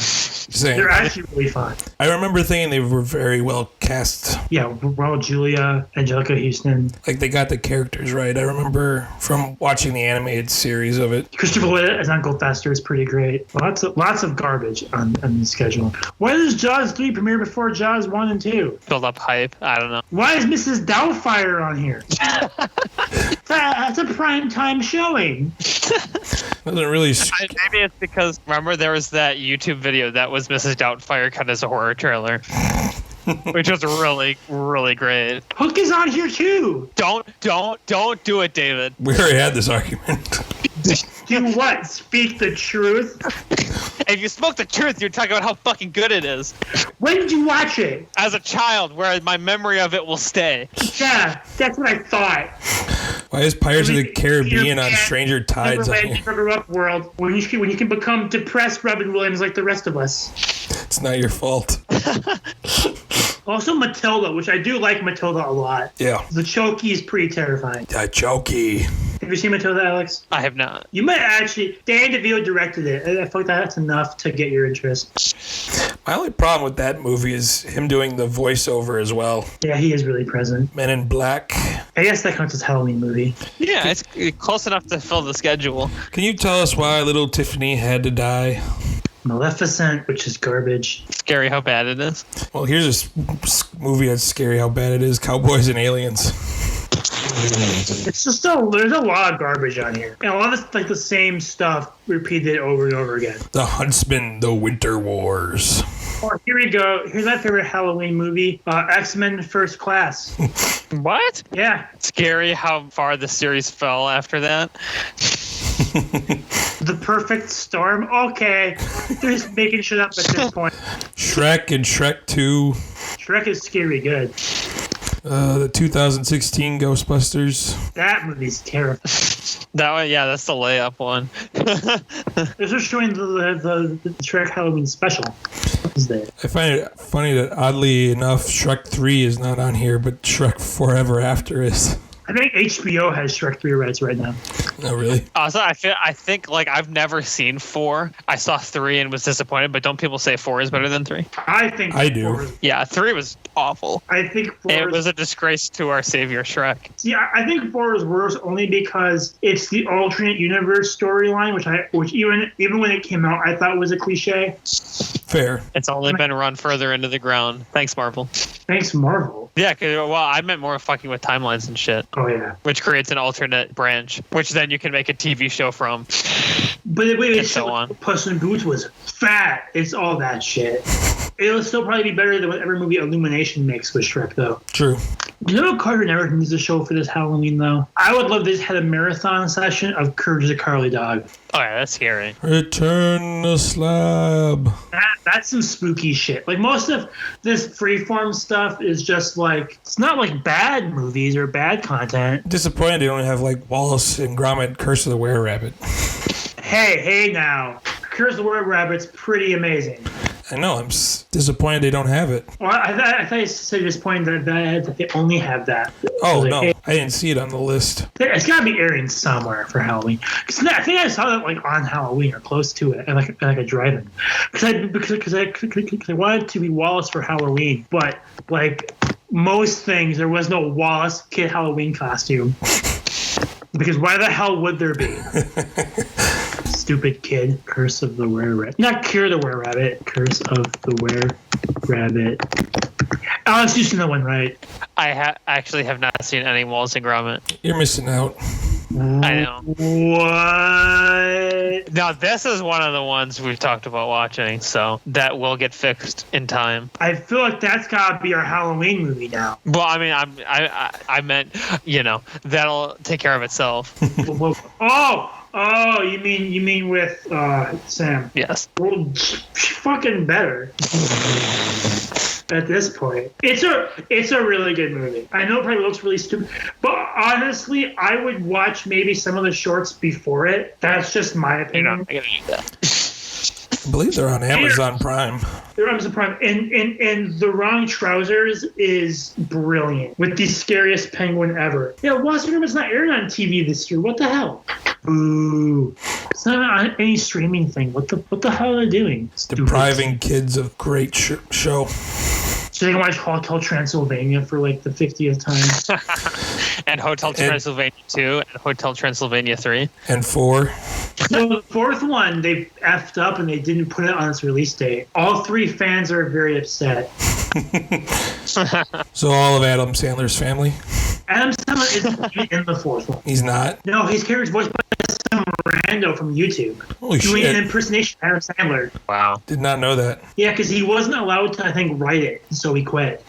They're actually really fun. I remember thinking they were very well cast. Yeah, Raul Julia, Angelica Houston. Like, they got the characters right. I remember from watching the animated series of it. Christopher Witt as Uncle Fester is pretty great. Lots of garbage on the schedule. Why does Jaws 3 premiere before Jaws 1 and 2? Build up hype. I don't know. Why is Mrs. Doubtfire on here? That's a prime time showing. Doesn't really. Maybe it's because, remember, there was that YouTube video that was Mrs. Doubtfire cut as a horror trailer, which was really, really great. Hook is on here too. Don't do it, David. We already had this argument. Do what? Speak the truth? If you spoke the truth, you'd talk about how fucking good it is. When did you watch it? As a child, where my memory of it will stay. Yeah, that's what I thought. Why is Pirates of the Caribbean on Stranger Tides on here? Never Up World, when you can become depressed Robin Williams like the rest of us. It's not your fault. Also Matilda, which I do like Matilda a lot. Yeah. The Chokey is pretty terrifying. Chokey. Have you seen Matilda, Alex? I have not. You might actually. Dan DeVito directed it. I feel like that's enough to get your interest. My only problem with that movie is him doing the voiceover as well. Yeah, he is really present. Men in Black. I guess that counts as Halloween movie. Yeah, it's close enough to fill the schedule. Can you tell us why little Tiffany had to die? Maleficent, which is garbage. Scary how bad it is. Well, here's a movie that's scary how bad it is. Cowboys and Aliens. It's just there's a lot of garbage on here. And a lot of it's like the same stuff repeated over and over again. The Huntsman, The Winter Wars. Oh, here we go. Here's my favorite Halloween movie, X-Men First Class. What? Yeah. Scary how far the series fell after that. The Perfect Storm. Okay. They're just making shit up at this point. Shrek and Shrek 2. Shrek is scary good. The 2016 Ghostbusters. That movie's terrifying. That one, yeah, that's the layup one. They're just showing the Shrek Halloween special. What is that? I find it funny that, oddly enough, Shrek 3 is not on here, but Shrek Forever After is. I think HBO has Shrek 3 rights right now. Oh, really? Also, I think like I've never seen 4. I saw 3 and was disappointed, but don't people say 4 is better than 3? I think I do. Yeah, 3 was awful. I think 4 it was a disgrace to our savior Shrek. See, I think 4 is worse only because it's the alternate universe storyline, which even when it came out, I thought was a cliche. Fair. It's only been run further into the ground. Thanks, Marvel. Thanks, Marvel. Yeah, well, I meant more fucking with timelines and shit. Oh, yeah. Which creates an alternate branch, which then you can make a TV show from. But wait, and so on. Puss in Boots was fat. It's all that shit. it'll still probably be better than whatever movie Illumination makes with Shrek, though. True. Do you know what Cartoon Network needs to show for this Halloween, though? I would love this had a marathon session of Courage the Cowardly Dog. Oh, yeah, that's scary. Return the slab. That's some spooky shit. Like, most of this freeform stuff is just like, it's not like bad movies or bad content. Disappointed they don't have like Wallace and Gromit Curse of the Were-Rabbit. Hey now. Curse of the Were-Rabbit's pretty amazing. I know, I'm disappointed they don't have it. Well, I thought you said disappointed that they only have that. Oh, like, no, hey, I didn't see it on the list. it's got to be airing somewhere for Halloween. Because I think I saw that like on Halloween or close to it, like a drive-in. Because I wanted to be Wallace for Halloween, but like most things, there was no Wallace kid Halloween costume. Because why the hell would there be? Stupid kid. Curse of the Were-Rabbit. Not Cure the Were-Rabbit. Curse of the Were-Rabbit. Alex, you've seen that one, right? I actually have not seen any Wallace and Gromit. You're missing out. I know. What? Now, this is one of the ones we've talked about watching, so that will get fixed in time. I feel like that's got to be our Halloween movie now. Well, I mean, I meant, that'll take care of itself. Oh, you mean with Sam? Yes. Well, fucking better. At this point, it's a really good movie. I know it probably looks really stupid, but honestly, I would watch maybe some of the shorts before it. That's just my opinion. I gotta do that. I believe they're on Amazon Prime. They're on Amazon Prime, and The Wrong Trousers is brilliant with the scariest penguin ever. Yeah, Wallace and Gromit not airing on TV this year. What the hell? Boo! It's not on any streaming thing. What the hell are they doing? Depriving kids of great show. So they can watch Hotel Transylvania for like the 50th time. And Hotel Transylvania 2 and Hotel Transylvania 3. And 4. So the fourth one, they effed up and they didn't put it on its release date. All 3 fans are very upset. So all of Adam Sandler's family? Adam Sandler isn't in the fourth one. He's not? No, his character's voiced by some rando from YouTube. Holy doing shit. an impersonation of Adam Sandler. Wow. Did not know that. Yeah, because he wasn't allowed to, I think, write it, so he quit.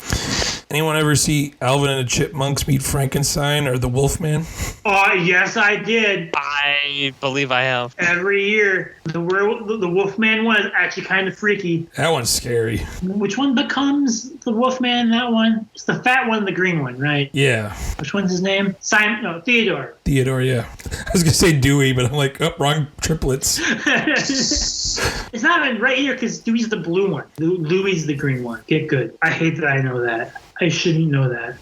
Anyone ever see Alvin and the Chipmunks meet Frankenstein or the Wolfman? Oh, yes, I did. I believe I have. Every year. The Wolfman one is actually kind of freaky. That one's scary. Which one becomes the Wolfman, that one? It's the fat one, the green one, right? Yeah. Which one's his name? Simon? No, Theodore. Theodore, yeah. I was going to say Dewey, but I'm like, oh, wrong triplets. It's not even right here because Dewey's the blue one. Louie's the green one. Get good. I hate that I know that. I shouldn't know that.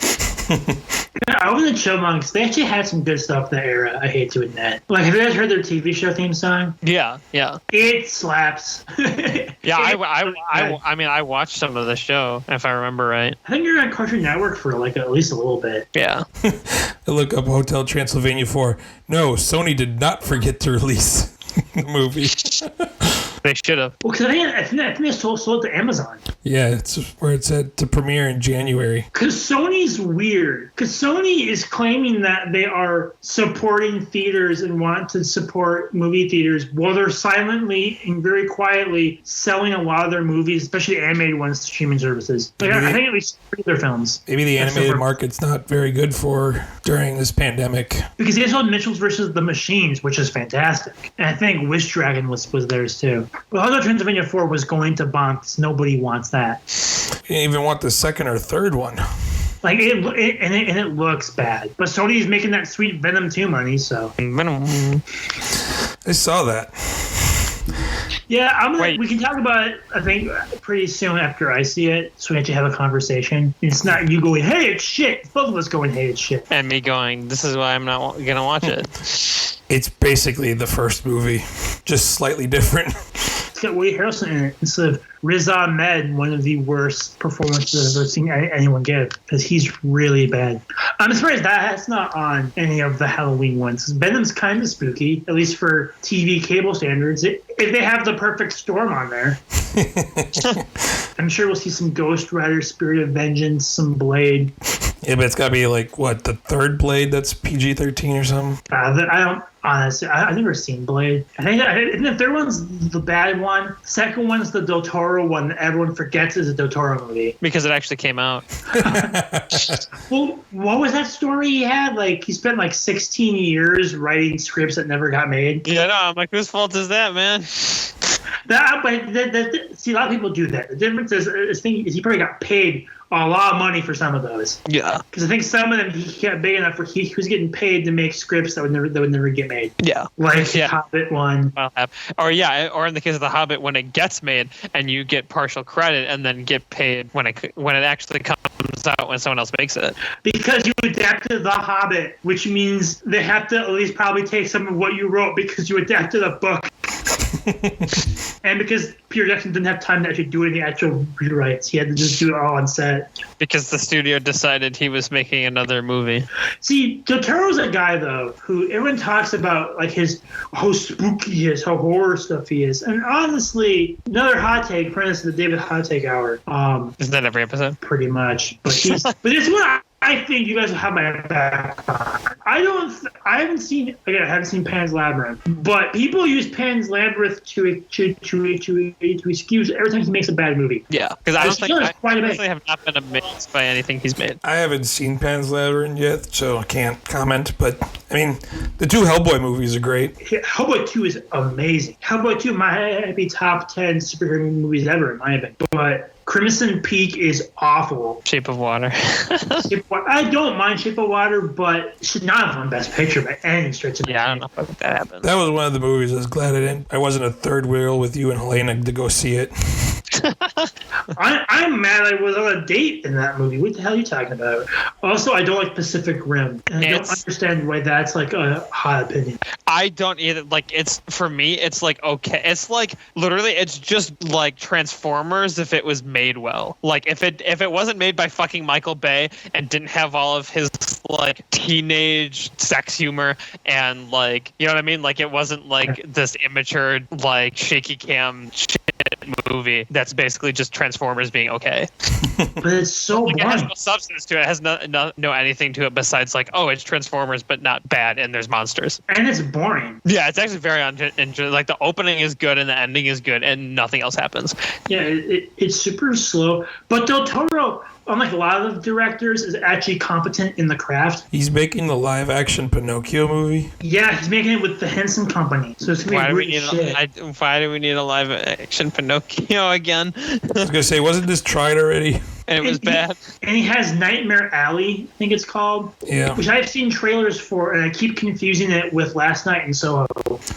Over the Chipmunks, they actually had some good stuff in that era, I hate to admit. Like, have you guys heard their TV show theme song? Yeah. It slaps. Yeah, I mean, I watched some of the show, if I remember right. I think you're on Cartoon Network for like at least a little bit. Yeah. I look up Hotel Transylvania 4. No, Sony did not forget to release the movie. They should have. Well, because I think they sold to Amazon. Yeah, it's where it's at to premiere in January. Because Sony's weird. Because Sony is claiming that they are supporting theaters and want to support movie theaters while they're silently and very quietly selling a lot of their movies, especially animated ones, to streaming services. Like, I think at least 3 of their films. Maybe the animated market's not very good for during this pandemic. Because they sold Mitchell's versus the Machines, which is fantastic. And I think Wish Dragon was theirs too. But although Transylvania 4 was going to bomb, because nobody wants that. You didn't even want the second or third one. Like it looks bad. But Sony's making that sweet Venom 2 money, so. Venom. I saw that. Yeah, we can talk about it, I think, pretty soon after I see it, so we actually have a conversation. It's not you going, hey, it's shit. It's both of us going, hey, it's shit. And me going, this is why I'm not going to watch it. It's basically the first movie, just slightly different. It's got Woody Harrelson in it instead of Riz Ahmed, one of the worst performances I've ever seen anyone give, because he's really bad. I'm surprised that's not on any of the Halloween ones. Venom's kind of spooky, at least for TV cable standards. If they have the perfect storm on there. I'm sure we'll see some Ghost Rider, Spirit of Vengeance, some Blade. Yeah, but it's got to be like, what, the third Blade that's PG-13 or something? I don't, honestly, I've never seen Blade. I think the third one's the bad one. Second one's the Del Toro one that everyone forgets is a Del Toro movie. Because it actually came out. Well, what was that story he had? Like, he spent like 16 years writing scripts that never got made. Yeah, no, I'm like, whose fault is that, man? See, a lot of people do that. The difference is he probably got paid a lot of money for some of those. Yeah. Because I think some of them he got big enough where he was getting paid to make scripts that would never get made. Yeah. Like Hobbit one. Or in the case of The Hobbit, when it gets made and you get partial credit and then get paid when it actually comes out when someone else makes it. Because you adapted The Hobbit, which means they have to at least probably take some of what you wrote because you adapted a book. And because Peter Jackson didn't have time to actually do any actual rewrites, he had to just do it all on set. Because the studio decided he was making another movie. See, Del Toro's a guy, though, who everyone talks about, like, how spooky he is, how horror stuff he is. And honestly, another hot take, apprentice of the David Hot Take Hour. Isn't that every episode? Pretty much. But it's what I think you guys will have my back on. I haven't seen Pan's Labyrinth, but people use Pan's Labyrinth to excuse every time he makes a bad movie. Yeah, because I honestly have not been amazed by anything he's made. I haven't seen Pan's Labyrinth yet, so I can't comment. But I mean, the two Hellboy movies are great. Hellboy 2 is amazing. Hellboy 2 might be top 10 superhero movies ever, in my opinion. But Crimson Peak is awful. Shape of Water. I don't mind Shape of Water, but it should not have won Best Picture by any stretch of the I don't know if that happened. That was one of the movies I was glad I wasn't a third wheel with you and Helena to go see it. I'm mad I was on a date in that movie. What the hell are you talking about? Also, I don't like Pacific Rim. And I don't understand why that's like a hot opinion. I don't either. Like, for me, it's like, okay. It's like, literally, it's just like Transformers if it was made well. Like, if it wasn't made by fucking Michael Bay and didn't have all of his, like, teenage sex humor and, like, you know what I mean? Like, it wasn't like this immature, like, shaky cam shit movie that's basically just Transformers being okay. But it's so like, boring. it has no substance to it. It has no anything to it besides, like, oh, it's Transformers but not bad and there's monsters. And it's boring. Yeah, it's actually very like, the opening is good and the ending is good and nothing else happens. Yeah, it's super slow. But Del Toro, unlike a lot of directors, is actually competent in the craft. He's making the live-action Pinocchio movie. Yeah, he's making it with the Henson Company. So it's gonna be weird shit. Why do we need a live-action Pinocchio again? I was gonna say, wasn't this tried already? And it was bad. And he has Nightmare Alley, I think it's called. Yeah. Which I've seen trailers for, and I keep confusing it with Last Night in Soho.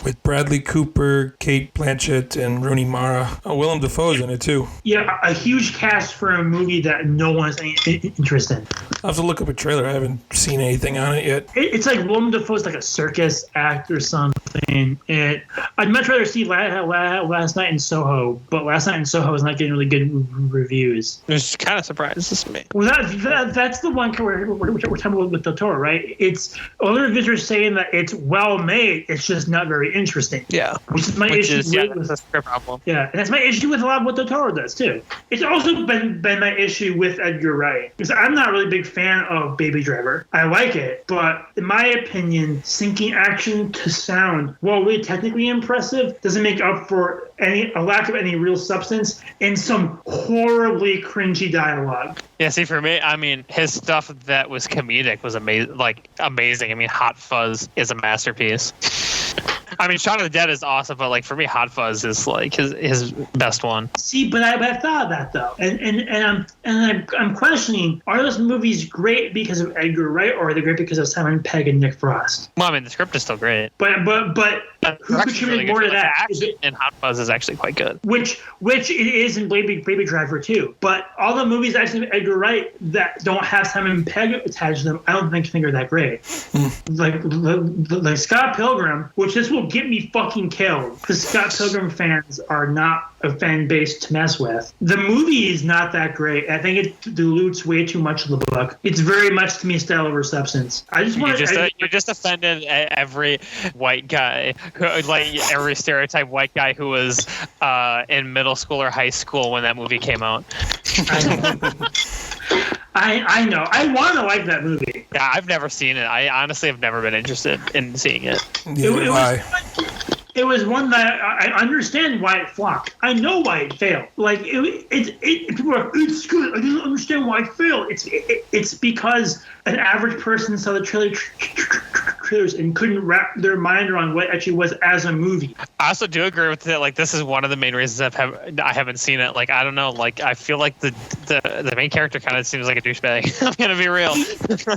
With Bradley Cooper, Kate Blanchett, and Rooney Mara. Oh, Willem Dafoe's in it too. Yeah, a huge cast for a movie that no one has any interest in. I'll have to look up a trailer. I haven't seen anything on it yet. It's like Willem Dafoe's like a circus act or something. I'd much rather see Last Night in Soho, but Last Night in Soho is not getting really good reviews. It's kind of surprises me. Well, that's the one we're talking about with Del Toro, right? It's other reviews are saying that it's well made. It's just not very interesting. Yeah, which is my issue. That's a script problem. Yeah, and that's my issue with a lot of what Del Toro does too. It's also been my issue with Edgar Wright, because I'm not really a big fan of Baby Driver. I like it, but in my opinion, syncing action to sound, while really technically impressive, doesn't make up for a lack of any real substance and some horribly cringy dialogue. Yeah, see, for me, I mean, his stuff that was comedic was amazing. I mean, Hot Fuzz is a masterpiece. I mean, Shaun of the Dead is awesome, but like for me, Hot Fuzz is like his best one. See, but I've thought of that though, and I'm questioning: are those movies great because of Edgar Wright, or are they great because of Simon Pegg and Nick Frost? Well, I mean, the script is still great, but who contributed really more to that? And Hot Fuzz is actually quite good. Which it is in Baby Driver too. But all the movies actually with Edgar Wright that don't have Simon Pegg attached to them, I don't think are that great. Like Scott Pilgrim, which this will get me fucking killed because Scott Pilgrim fans are not a fan base to mess with. The movie is not that great. I think it dilutes way too much of the book. It's very much to me style over substance. You just offended every white guy, like every stereotype white guy who was in middle school or high school when that movie came out. I know. I want to like that movie. Yeah, I've never seen it. I honestly have never been interested in seeing it. It was one that I understand why it flopped. I know why it failed. Like people are like, it's good. I don't understand why it failed. It's because an average person saw the trailers and couldn't wrap their mind around what it actually was as a movie. I also do agree with that. Like, this is one of the main reasons I haven't seen it. Like, I don't know. Like, I feel like the main character kind of seems like a douchebag. I'm gonna be real.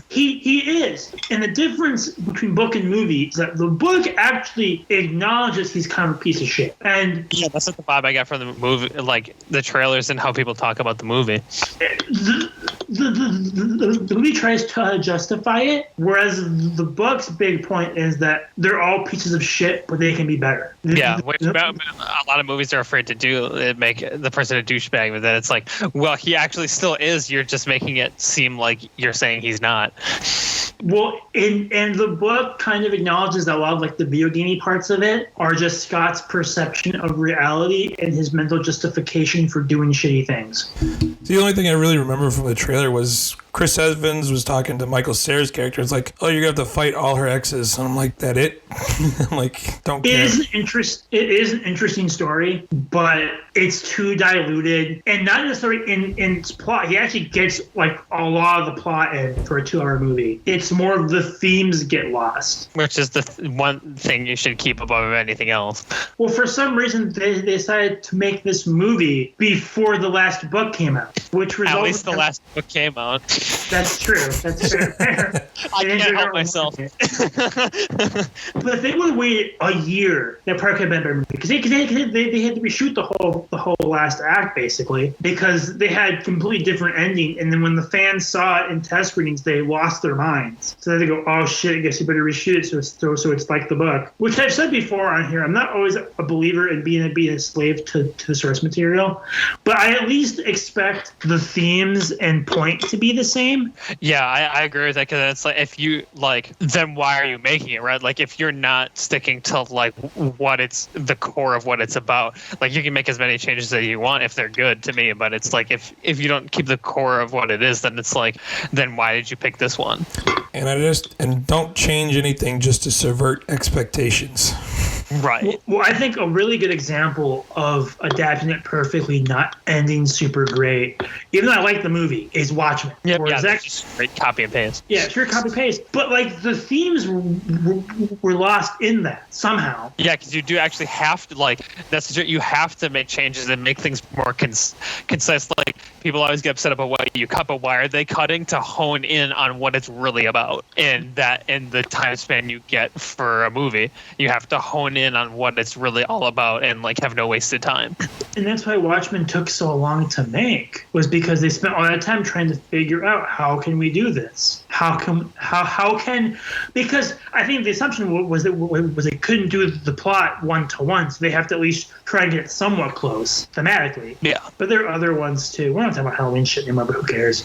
He is, and the difference between book and movie is that the book actually acknowledges he's kind of a piece of shit. And yeah, that's what the vibe I got from the movie, like the trailers and how people talk about the movie. The movie tries to justify it, whereas the book's big point is that they're all pieces of shit, but they can be better. Yeah, which a lot of movies are afraid to do. It make the person a douchebag, but then it's like, well, he actually still is. You're just making it seem like you're saying he's not. Well, and the book kind of acknowledges that a lot of like the video gamey parts of it are just Scott's perception of reality and his mental justification for doing shitty things. The only thing I really remember from the trailer was Chris Evans was talking to Michael Cera's character. It's like, oh, you're going to have to fight all her exes. And I'm like, that it? I'm like, don't care. It is an interesting story, but it's too diluted. And not necessarily in its plot. He actually gets like a lot of the plot in for a 2-hour movie. It's more of the themes get lost. Which is the one thing you should keep above anything else. Well, for some reason, they decided to make this movie before the last book came out, which resulted... At least the last book came out. That's true. That's fair. I can't help myself. But if they would have waited a year, that probably could have been a better movie. Because they had to reshoot the whole last act, basically, because they had completely different ending. And then when the fans saw it in test screenings, they lost their minds. So they go, oh shit, I guess you better reshoot it so it's like the book. Which I've said before on here, I'm not always a believer in being a slave to the source material, but I at least expect the themes and point to be the same. Yeah, I agree with that, because it's like, if you like, then why are you making it, right? Like, if you're not sticking to like what it's the core of what it's about, like you can make as many changes as you want if they're good to me, but it's like if you don't keep the core of what it is, then it's like, then why did you pick this one? And don't change anything just to subvert expectations. Right. Well, I think a really good example of adapting it perfectly, not ending super great, even though I like the movie, is Watchmen. Yeah, that's just straight copy and paste. Yeah, sure, copy and paste. But like the themes were lost in that somehow. Yeah, because you do actually have to, like, you have to make changes and make things more concise. Like, people always get upset about what you cut, but why are they cutting to hone in on what it's really about? And that in the time span you get for a movie, you have to hone in on what it's really all about and like have no wasted time. And that's why Watchmen took so long to make, was because they spent all that time trying to figure out, how can we do this? How can because I think the assumption was they couldn't do the plot 1-to-1, so they have to at least try and get it somewhat close thematically. Yeah. But there are other ones too. We're not talking about Halloween shit anymore, but who cares?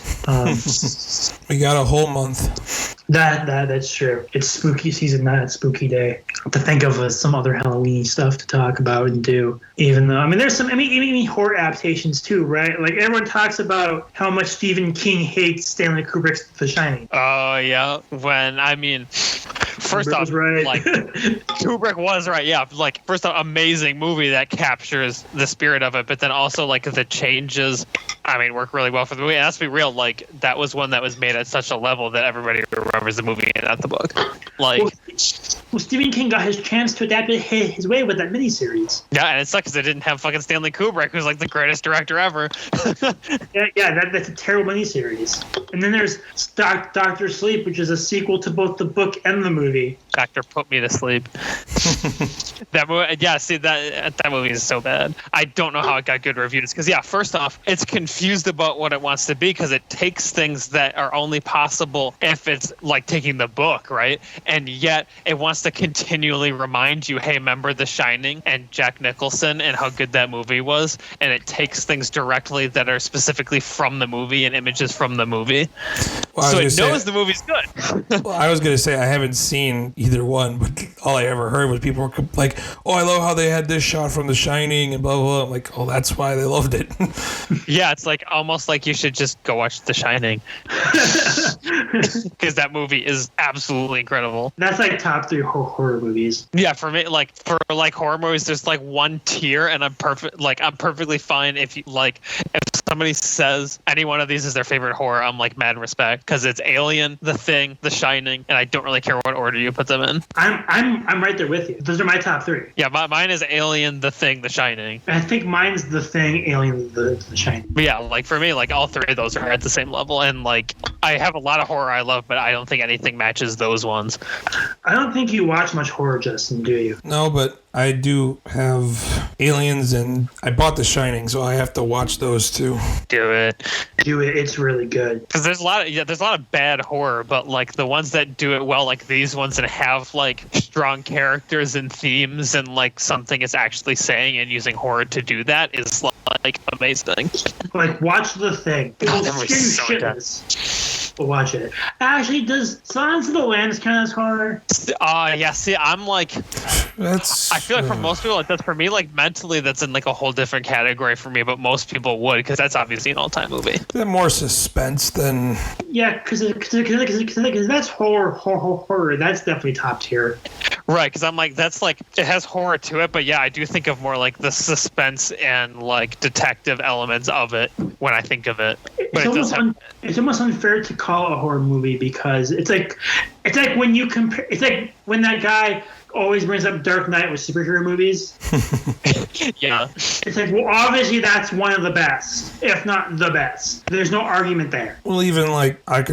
We got a whole month. That's true. It's spooky season, not a spooky day. To think of some other Halloween stuff to talk about and do. Even though, I mean, there's some, even horror adaptations too, right? Like everyone talks about how much Stephen King hates Stanley Kubrick's The Shining. Oh yeah. First off, right. Like Kubrick was right. Yeah. Like, first off, amazing movie that captures the spirit of it, but then also like the changes, I mean, work really well for the movie. And let's be real, like that was one that was made at such a level that everybody remembers the movie and not the book. Like, well, Stephen King got his chance to adapt it his way with that miniseries. Yeah, and it sucks because they didn't have fucking Stanley Kubrick, who's like the greatest director ever. That's a terrible miniseries. And then there's Dr. Sleep, which is a sequel to both the book and the movie. Doctor put me to sleep. That movie, yeah. See, that movie is so bad. I don't know how it got good reviews. Because yeah, first off, it's confused about what it wants to be because it takes things that are only possible if it's like taking the book, right? And yet that it wants to continually remind you, hey, remember The Shining and Jack Nicholson and how good that movie was, and it takes things directly that are specifically from the movie and images from the movie. Well, so it knows the movie's good. Well, I was going to say I haven't seen either one, but all I ever heard was people were like, oh, I love how they had this shot from The Shining and blah, blah, blah. I'm like, oh, that's why they loved it. Yeah, it's like almost like you should just go watch The Shining. Because that movie is absolutely incredible. That's like top 3 horror movies. Yeah, for me, like for like horror movies, there's like one tier, and I'm perfectly fine if somebody says any one of these is their favorite horror, I'm like mad respect, because it's Alien, The Thing, The Shining, and I don't really care what order you put them in. I'm right there with you. Those are my top 3. Yeah, mine is Alien, The Thing, The Shining. I think mine's The Thing, Alien, The Shining. But yeah, like for me, like all 3 of those are at the same level, and like I have a lot of horror I love, but I don't think anything matches those ones. I don't think you watch much horror, Justin, do you? No, but I do have Aliens, and I bought The Shining, so I have to watch those too. Do it. It's really good. Because there's a lot of bad horror, but like the ones that do it well, like these ones that have like strong characters and themes and like something it's actually saying and using horror to do that is like amazing. Like watch The Thing. It'll scare you shitless. But watch it. Actually, does Silence of the Lambs count as horror? Yeah. See, I'm like, I feel like for most people it does. For me, like mentally, that's in like a whole different category for me. But most people would, because that's obviously an all-time movie. Is that more suspense than? Yeah, because that's horror. That's definitely top tier. Right, because I'm like, that's like, it has horror to it, but yeah, I do think of more like the suspense and like detective elements of it when I think of it. But it's almost unfair to call a horror movie, because it's like when you compare, it's like when that guy always brings up Dark Knight with superhero movies. Yeah. It's like, well, obviously that's one of the best, if not the best. There's no argument there. Well, even like out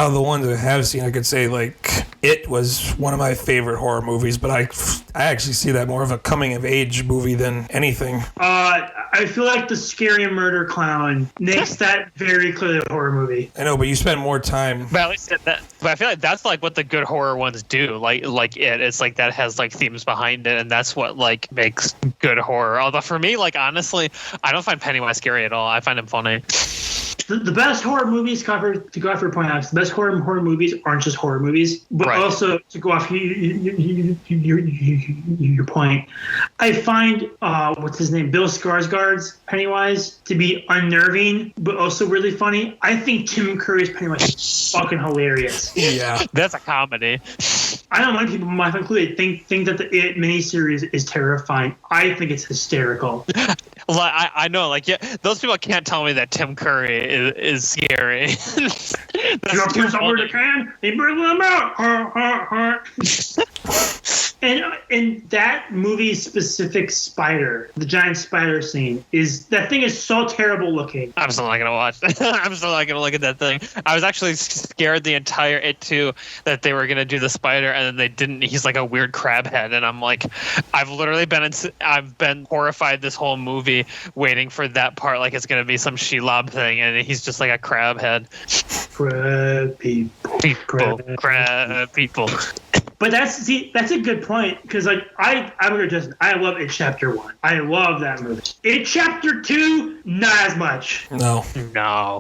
of the ones I have seen, I could say like It was one of my favorite horror movies, but I actually see that more of a coming of age movie than anything. I feel like The Scary Murder Clown makes that very clearly a horror movie. I know, but you spend more time. But at least but I feel like that's like what the good horror ones do. Like it's like that has like themes behind it, and that's what like makes good horror. Although for me, like honestly, I don't find Pennywise scary at all. I find him funny. The best horror movies, to go off your point, Alex, the best horror movies aren't just horror movies, but right. Also to go off your point, I find what's his name, Bill Skarsgård's Pennywise to be unnerving, but also really funny. I think Tim Curry's Pennywise is fucking hilarious. Yeah, that's a comedy. I don't like people, myself included, think that the It miniseries is terrifying. I think it's hysterical. Well, I know, like, yeah, those people can't tell me that Tim Curry is scary. You put somewhere to can, they bring them out. And that movie's specific spider, the giant spider scene, that thing is so terrible looking. I'm still not gonna watch. I'm still not gonna look at that thing. I was actually scared the entire It 2 that they were gonna do the spider, and then they didn't. He's like a weird crab head, and I'm like, I've been horrified this whole movie, waiting for that part, like it's gonna be some Shelob thing, and he's just like a crab head. Crab people. But that's a good point, because like I love It Chapter 1. I love that movie. It Chapter 2, not as much. No,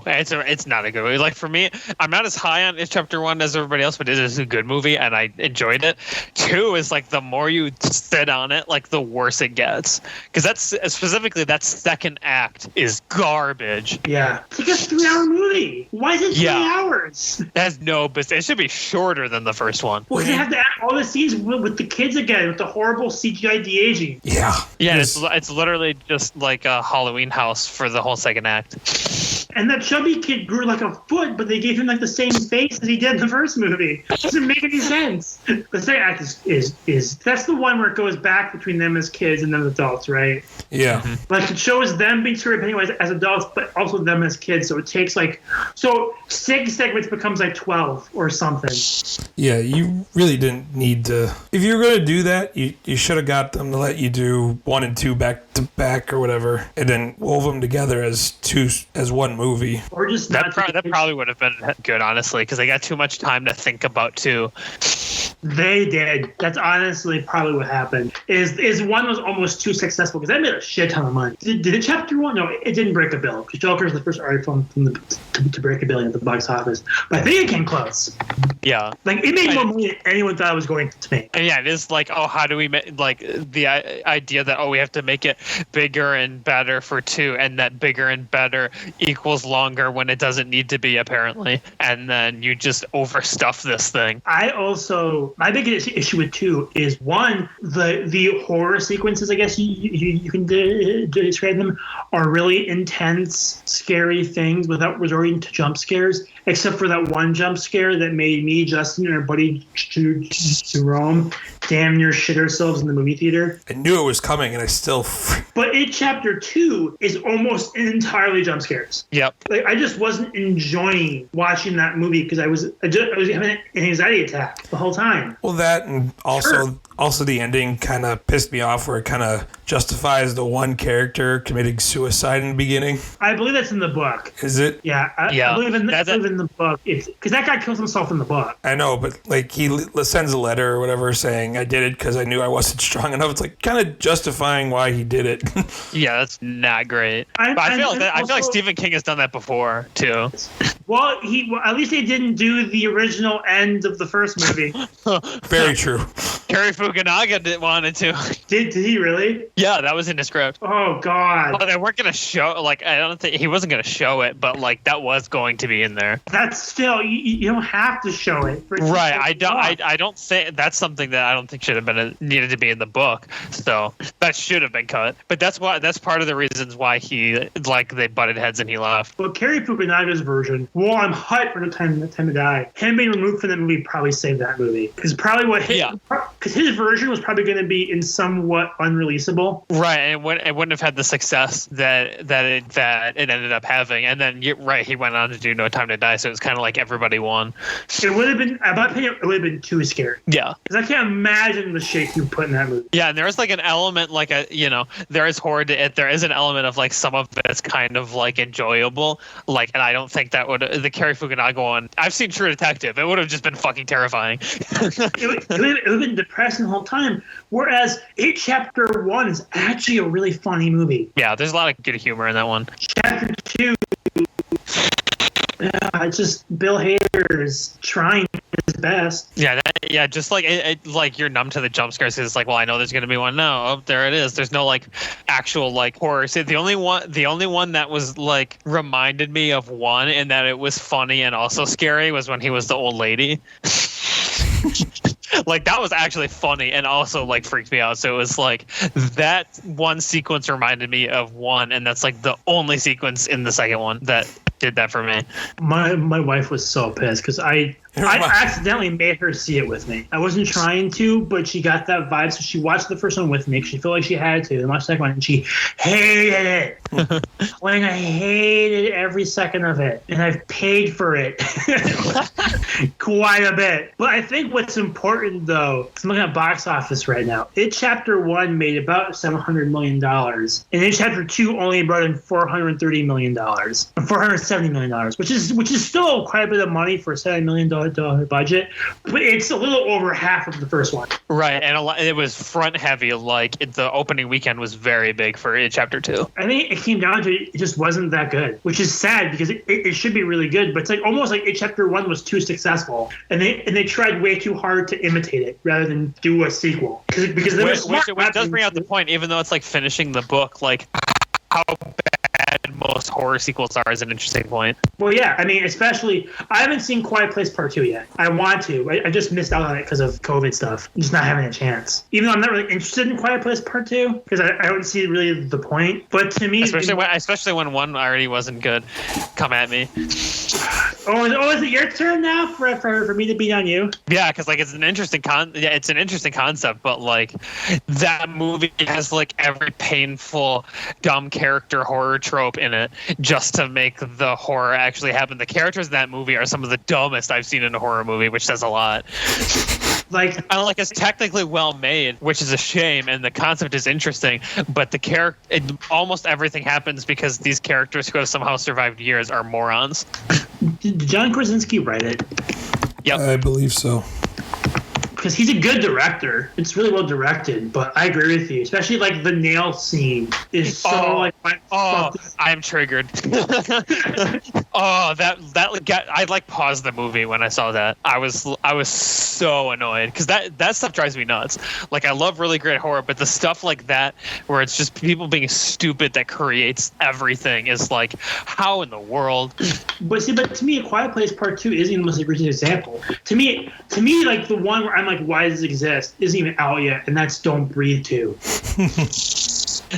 it's not a good movie. Like for me, I'm not as high on It Chapter 1 as everybody else, but it is a good movie and I enjoyed it. 2 is like the more you sit on it, like the worse it gets, because that's specifically that second act is garbage. Yeah, it's like a 3-hour movie. Why is it 3 hours? It has no business. It should be shorter than the first one. Well, they have to add all the scenes with the kids again, with the horrible CGI de-aging. Yeah. It's literally just like a Halloween house for the whole second act. And that chubby kid grew like a foot, but they gave him like the same face as he did in the first movie. It doesn't make any sense. The second act is that's the one where it goes back between them as kids and them as adults, right? Yeah. Mm-hmm. Like it shows them being scary Pennywise as adults, but also them as kids. So it takes 6 segments becomes like 12 or something. Yeah, you really didn't need to. If you were going to do that, you should have got them to let you do 1 and 2 back to back or whatever, and then wove them together as one movie. Or just that probably would have been good, honestly, because they got too much time to think about too. They did. That's honestly probably what happened. Is one was almost too successful because that made a shit ton of money. Did it chapter 1? No, it didn't break a bill. Because Joker's the first art film to break a billion at the box office. But I think it came close. Yeah. Like, it made more money than anyone thought it was going to make. And yeah, it is like, oh, how do we make, like, the idea that, oh, we have to make it bigger and better for 2, and that bigger and better equals longer when it doesn't need to be, apparently. And then you just overstuff this thing. My biggest issue with 2 is, one, the horror sequences, I guess you can describe them, are really intense, scary things without resorting to jump scares, except for that one jump scare that made me, Justin, and our buddy Jerome damn near shit ourselves in the movie theater. I knew it was coming, and I still... But in chapter 2 is almost entirely jump scares. Yep. Like, I just wasn't enjoying watching that movie because I was having an anxiety attack the whole time. Well, that, and also the ending kind of pissed me off, where it kind of justifies the one character committing suicide in the beginning. I believe that's in the book. Is it? Yeah, I believe in the book. Because that guy kills himself in the book. I know, but like he sends a letter or whatever saying, I did it because I knew I wasn't strong enough. It's like kind of justifying why he did it. Yeah, that's not great. I feel like Stephen King has done that before too. Well, at least they didn't do the original end of the first movie. Very true. Cary Fukunaga wanted to. Did he really? Yeah, that was in the script. Oh God. Well, they weren't gonna show. Like, I don't think he wasn't gonna show it, but like that was going to be in there. That's still you don't have to show it. Right. I don't say that's something that I don't think should have been needed to be in the book. So that should have been cut. But that's part of the reasons why they butted heads and he left. Well, Cary Fukunaga's version. Well, I'm hyped for the time to die. Him being removed from that movie probably saved that movie because because his version was probably going to be in somewhat unreleasable. Right, and it wouldn't have had the success that it ended up having. And then he went on to do No Time to Die, so it was kind of like everybody won. It would have been, in my opinion, it would have been too scary. Yeah, because I can't imagine the shit you put in that movie. Yeah, and there is like an element, like there is horror to it. There is an element of like some of it's kind of like enjoyable. Like, and I don't think that would the Cary Fukunaga one. I've seen True Detective. It would have just been fucking terrifying. it would have been depressing the whole time. Whereas Chapter 1 is actually a really funny movie. Yeah, there's a lot of good humor in that one. Chapter 2, it's just Bill Hader is trying his best. Yeah, just like like you're numb to the jump scares because it's like, well, I know there's gonna be one. No, oh, there it is. There's no like actual like horror. See, the only one that was like reminded me of one in that it was funny and also scary was when he was the old lady. Like that was actually funny and also like freaked me out. So it was like that one sequence reminded me of one, and that's like the only sequence in the second one that did that for me. My wife was so pissed because I accidentally made her see it with me. I wasn't trying to, but she got that vibe, so she watched the first one with me. She felt like she had to, and watched the second one, and she hated it. Like, I hated every second of it, and I've paid for it quite a bit. But I think what's important, though, because I'm looking at box office right now, Chapter 1 made about $700 million, and Chapter 2 only brought in $430 million, $470 million, which is still quite a bit of money for a $7 million budget, but it's a little over half of the first one. Right, and it was front heavy. Like the opening weekend was very big for Chapter 2. I think it came down to it just wasn't that good, which is sad because it should be really good, but it's like almost like Chapter 1 was too successful, and they tried way too hard to imitate it rather than do a sequel. Because they were smart. Which does bring out the point, even though it's like finishing the book, like how bad most horror sequels are is an interesting point. Well, yeah, I mean, especially, I haven't seen Quiet Place Part 2 yet. I want to. I just missed out on it because of COVID stuff. I'm just not having a chance. Even though I'm not really interested in Quiet Place Part 2, because I don't see really the point. But to me... Especially when one already wasn't good. Come at me. Oh, is it your turn now for me to beat on you? Yeah, because like it's an interesting concept, but like that movie has like every painful, dumb character horror trope in it just to make the horror actually happen. The characters in that movie are some of the dumbest I've seen in a horror movie, which says a lot. It's technically well made, which is a shame, and the concept is interesting, but almost everything happens because these characters who have somehow survived years are morons. Did John Krasinski write it? Yep. I believe so. because he's a good director. It's really well directed, but I agree with you. Especially like the nail scene is so I'm triggered. I like paused the movie when I saw that. I was so annoyed because that stuff drives me nuts. Like I love really great horror, but the stuff like that where it's just people being stupid that creates everything is like, how in the world? But to me, A Quiet Place Part 2 isn't even the most recent example. To me, like the one where I'm like, why does it exist? Isn't even out yet, and that's Don't Breathe 2.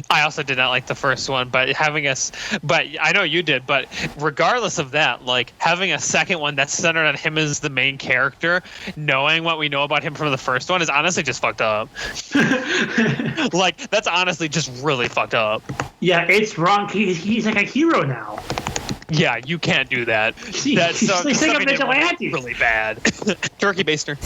I also did not like the first one, but I know you did, but regardless of that, like having a second one that's centered on him as the main character, knowing what we know about him from the first one is honestly just fucked up. Like that's honestly just really fucked up. Yeah, it's wrong. He's like a hero now. Yeah, you can't do that. That's really bad. Turkey baster.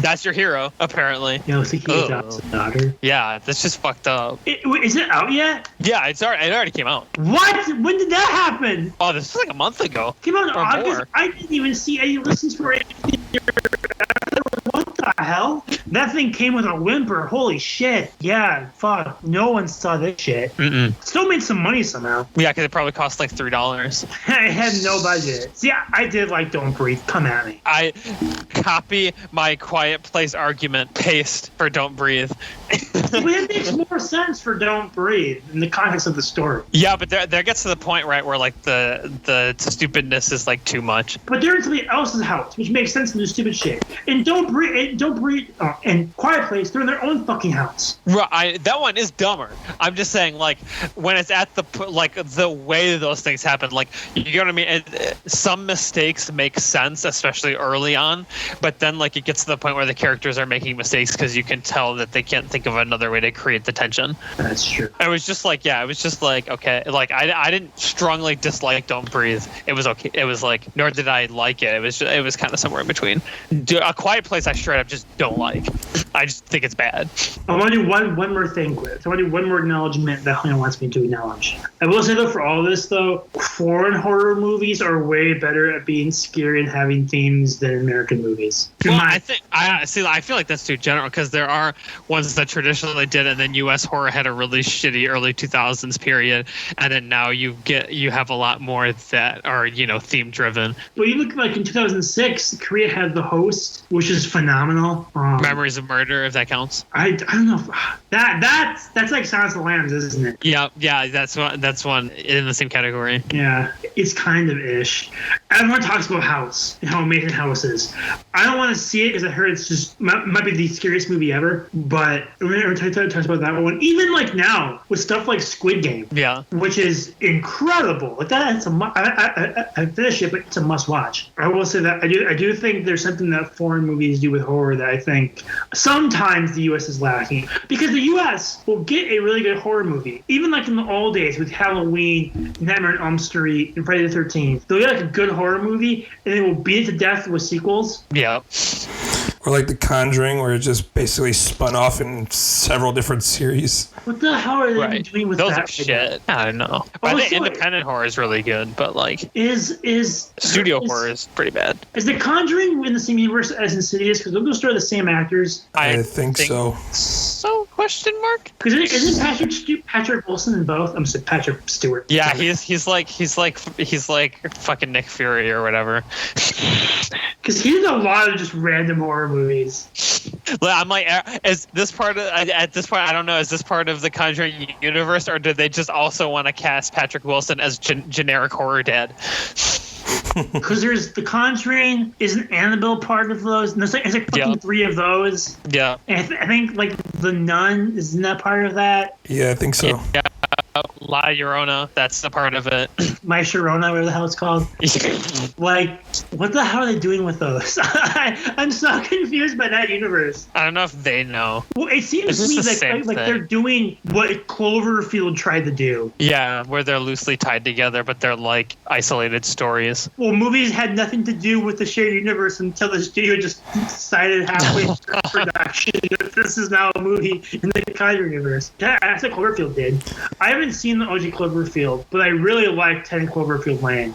That's your hero, apparently. You know, he adopts a daughter. Yeah, that's just fucked up. Is it out yet? Yeah, it already came out. What? When did that happen? Oh, this was like a month ago. Came out in August. More. I didn't even see any listens for it. What the hell? That thing came with a whimper. Holy shit. Yeah, fuck. No one saw this shit. Still made some money somehow. Yeah, because it probably cost like $3. I had no budget. See, I did like Don't Breathe. Come at me. I copy my Quiet Place argument, paste for Don't Breathe. But it makes more sense for Don't Breathe in the context of the story. Yeah, but there gets to the point, right, where like the stupidness is like too much. But they're in somebody else's house, which makes sense to do stupid shit. And Don't Breathe, and Quiet Place, they're in their own fucking house. Right, that one is dumber. I'm just saying, like when it's at the way those things happen, like you know what I mean. Some mistakes make sense, especially early on, but then like it gets to the point where the characters are making mistakes because you can tell that they can't think of another way to create the tension. That's true. It was just like okay, like I didn't strongly dislike Don't Breathe. It was okay. It was like, nor did I like it. It was kind of somewhere in between. A Quiet Place I straight up just don't like. I just think it's bad. I want to do one more thing with. I want to do one more acknowledgement that Helena wants me to acknowledge. I will say though, for all this though, foreign horror movies are way better at being scary and having themes than American movies. Well, I feel like that's too general because there are ones that traditionally did, and then U.S. horror had a really shitty early 2000s period, and then now you have a lot more that are theme driven. Well, you look like in 2006, Korea had The Host, which is phenomenal. Memories of Murder, if that counts. I don't know. That's like Silence of the Lambs, isn't it? Yeah, that's one in the same category. Yeah, it's kind of ish. Everyone talks about House and how amazing House is. I don't want to see it because I heard it's just might be the scariest movie ever. But everyone talks about that one. Even like now with stuff like Squid Game, which is incredible. Like that's I finished it, but it's a must watch. I will say that I do think there's something that foreign movies do with horror that I think sometimes the U.S. is lacking, because the U.S. will get a really good horror movie, even like in the old days with Halloween, Nightmare on Elm Street, and Friday the 13th. They'll get like a good horror movie and they will beat it to death with sequels. Yeah. Or like The Conjuring, where it just basically spun off in several different series. What the hell are they doing with those that? Are shit. I don't know. I think independent horror is really good, but like studio horror is pretty bad. Is The Conjuring in the same universe as Insidious? Because they'll start the same actors. I think so. So? Question mark? Because isn't Patrick Wilson in both? I'm sorry, Patrick Stewart. Yeah, he's like fucking Nick Fury or whatever. Because he did a lot of just random horror movies. I'm like, is this part of at this point? I don't know. Is this part of the Conjuring universe, or did they just also want to cast Patrick Wilson as generic horror dad? Because there's The Conjuring, isn't Annabelle part of those? And there's like fucking 3 of those. Yeah. And I think like The Nun, isn't that part of that? Yeah, I think so. Yeah. La Llorona, that's a part of it. My Sharona, whatever the hell it's called. Like, what the hell are they doing with those? I'm so confused by that universe. I don't know if they know. Well, it seems to me like they're doing what Cloverfield tried to do. Yeah, where they're loosely tied together, but they're like isolated stories. Well, movies had nothing to do with the shared universe until the studio just decided halfway through production that this is now a movie in the Conjuring universe. Yeah, that's what Cloverfield did. I haven't seen the OG Cloverfield, but I really like 10 Cloverfield Lane.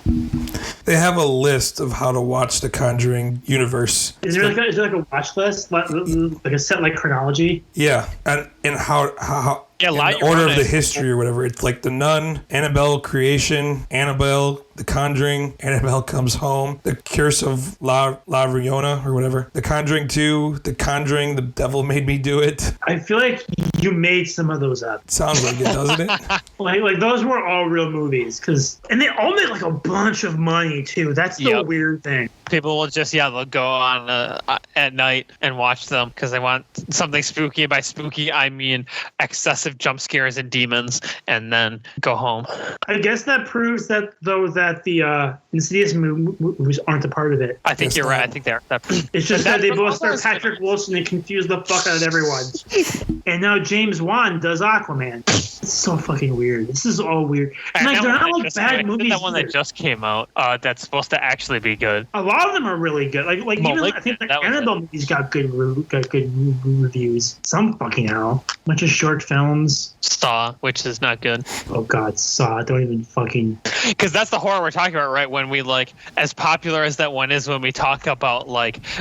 They have a list of how to watch the Conjuring universe. Is there like a watch list, like a set like chronology? Yeah, and how Yeah, in the order of the history or whatever. It's like The Nun, Annabelle Creation, Annabelle, The Conjuring, Annabelle Comes Home, The Curse of La Riona or whatever, The Conjuring 2, The Conjuring, The Devil Made Me Do It. I feel like you made some of those up. Sounds like it, doesn't it? Like those were all real movies, and they all made like a bunch of money too. That's the weird thing. People will just they'll go on at night and watch them because they want something spooky. By spooky, I mean excessive jump scares and demons, and then go home. I guess that proves that the Insidious movies aren't a part of it. I think you're right. I think they're. It's just that they both start Patrick Wilson and confuse the fuck out of everyone. And now James Wan does Aquaman. It's so fucking weird. This is all weird. And like they're not like bad movies. That one that just came out, that's supposed to actually be good. A lot of them are really good. Like even I think the Annabelle movies got good reviews. Some fucking hell. Bunch of short films. Saw, which is not good. Oh god, Saw. Don't even fucking. Because that's the horror we're talking about, right? When we as popular as that one is, when we talk about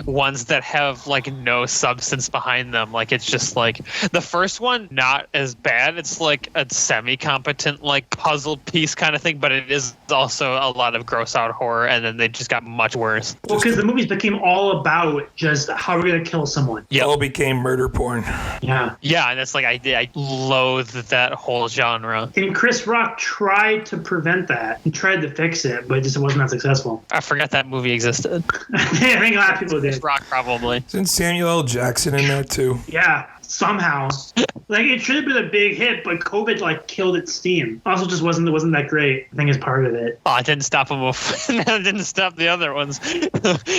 ones that have no substance behind them, it's just the first one not as bad. It's like a semi-competent puzzle piece kind of thing, but it is also a lot of gross out horror, and then they just got much worse. Well, because the movies became all about just how we're gonna kill someone. Yeah, all became murder porn. Yeah, and it's I loathe that whole genre. And Chris Rock tried to prevent that. He tried to fix it, but it just wasn't that successful. I forgot that movie existed. I think a lot of people did. Chris Rock probably. Isn't Samuel L. Jackson in that too? Yeah. Somehow, it should have been a big hit, but COVID killed its steam. Also, just wasn't that great. I think is part of it. Oh, it didn't stop them. It didn't stop the other ones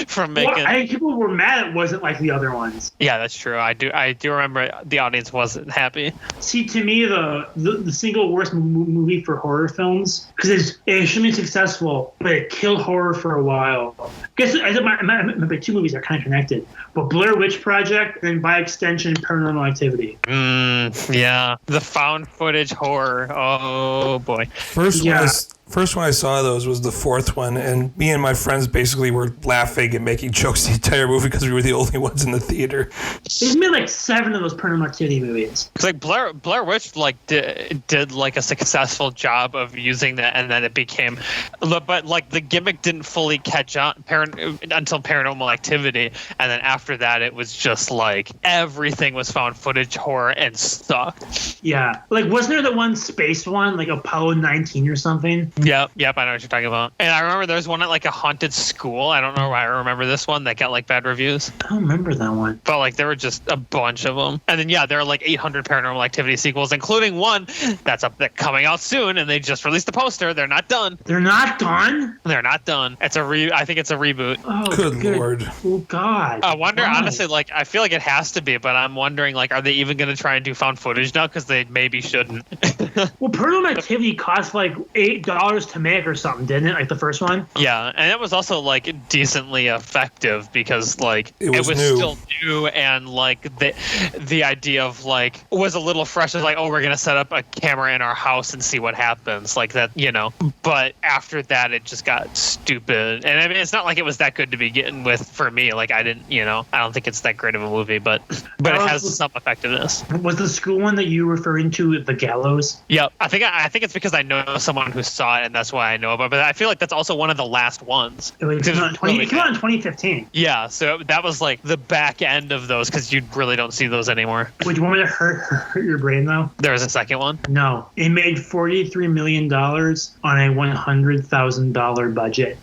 from making. Well, I think people were mad it wasn't like the other ones. Yeah, that's true. I do remember the audience wasn't happy. See, to me, the single worst movie for horror films, because it should be successful, but it killed horror for a while. I guess my two movies are kind of connected, but Blair Witch Project and by extension Paranormal Activity. Yeah, the found footage horror. Oh boy. First one I saw of those was the fourth one, and me and my friends basically were laughing and making jokes the entire movie because we were the only ones in the theater. There's been 7 of those Paranormal Activity movies. It's Blair Witch did a successful job of using that, and then it became, but the gimmick didn't fully catch on until Paranormal Activity, and then after that it was just everything was found footage horror and sucked. Yeah, wasn't there the one space one Apollo 19 or something? Yep, I know what you're talking about. And I remember there's one at a haunted school. I don't know why I remember this one that got bad reviews. I don't remember that one. But there were just a bunch of them. And then there are 800 Paranormal Activity sequels, including one that's coming out soon, and they just released the poster. They're not done. They're not done? They're not done. I think it's a reboot. Oh, good Lord. Oh God. I wonder, honestly, I feel like it has to be, but I'm wondering, are they even going to try and do found footage now? Because they maybe shouldn't. Well, Paranormal Activity cost $8 to make or something, didn't it? The first one? Yeah, and it was also decently effective because it was still new, and the idea of was a little fresh. It was we're gonna set up a camera in our house and see what happens, that, But after that, it just got stupid, and I mean, it's not it was that good to begin with for me. I didn't, I don't think it's that great of a movie, but it has some effectiveness. Was the school one that you were referring to The Gallows? Yep, I think it's because I know someone who saw it, and that's why I know about it. But I feel that's also one of the last ones. It came out in 2015. Yeah, so that was the back end of those, because you really don't see those anymore. Would you want me to hurt your brain, though? There was a second one? No. It made $43 million on a $100,000 budget.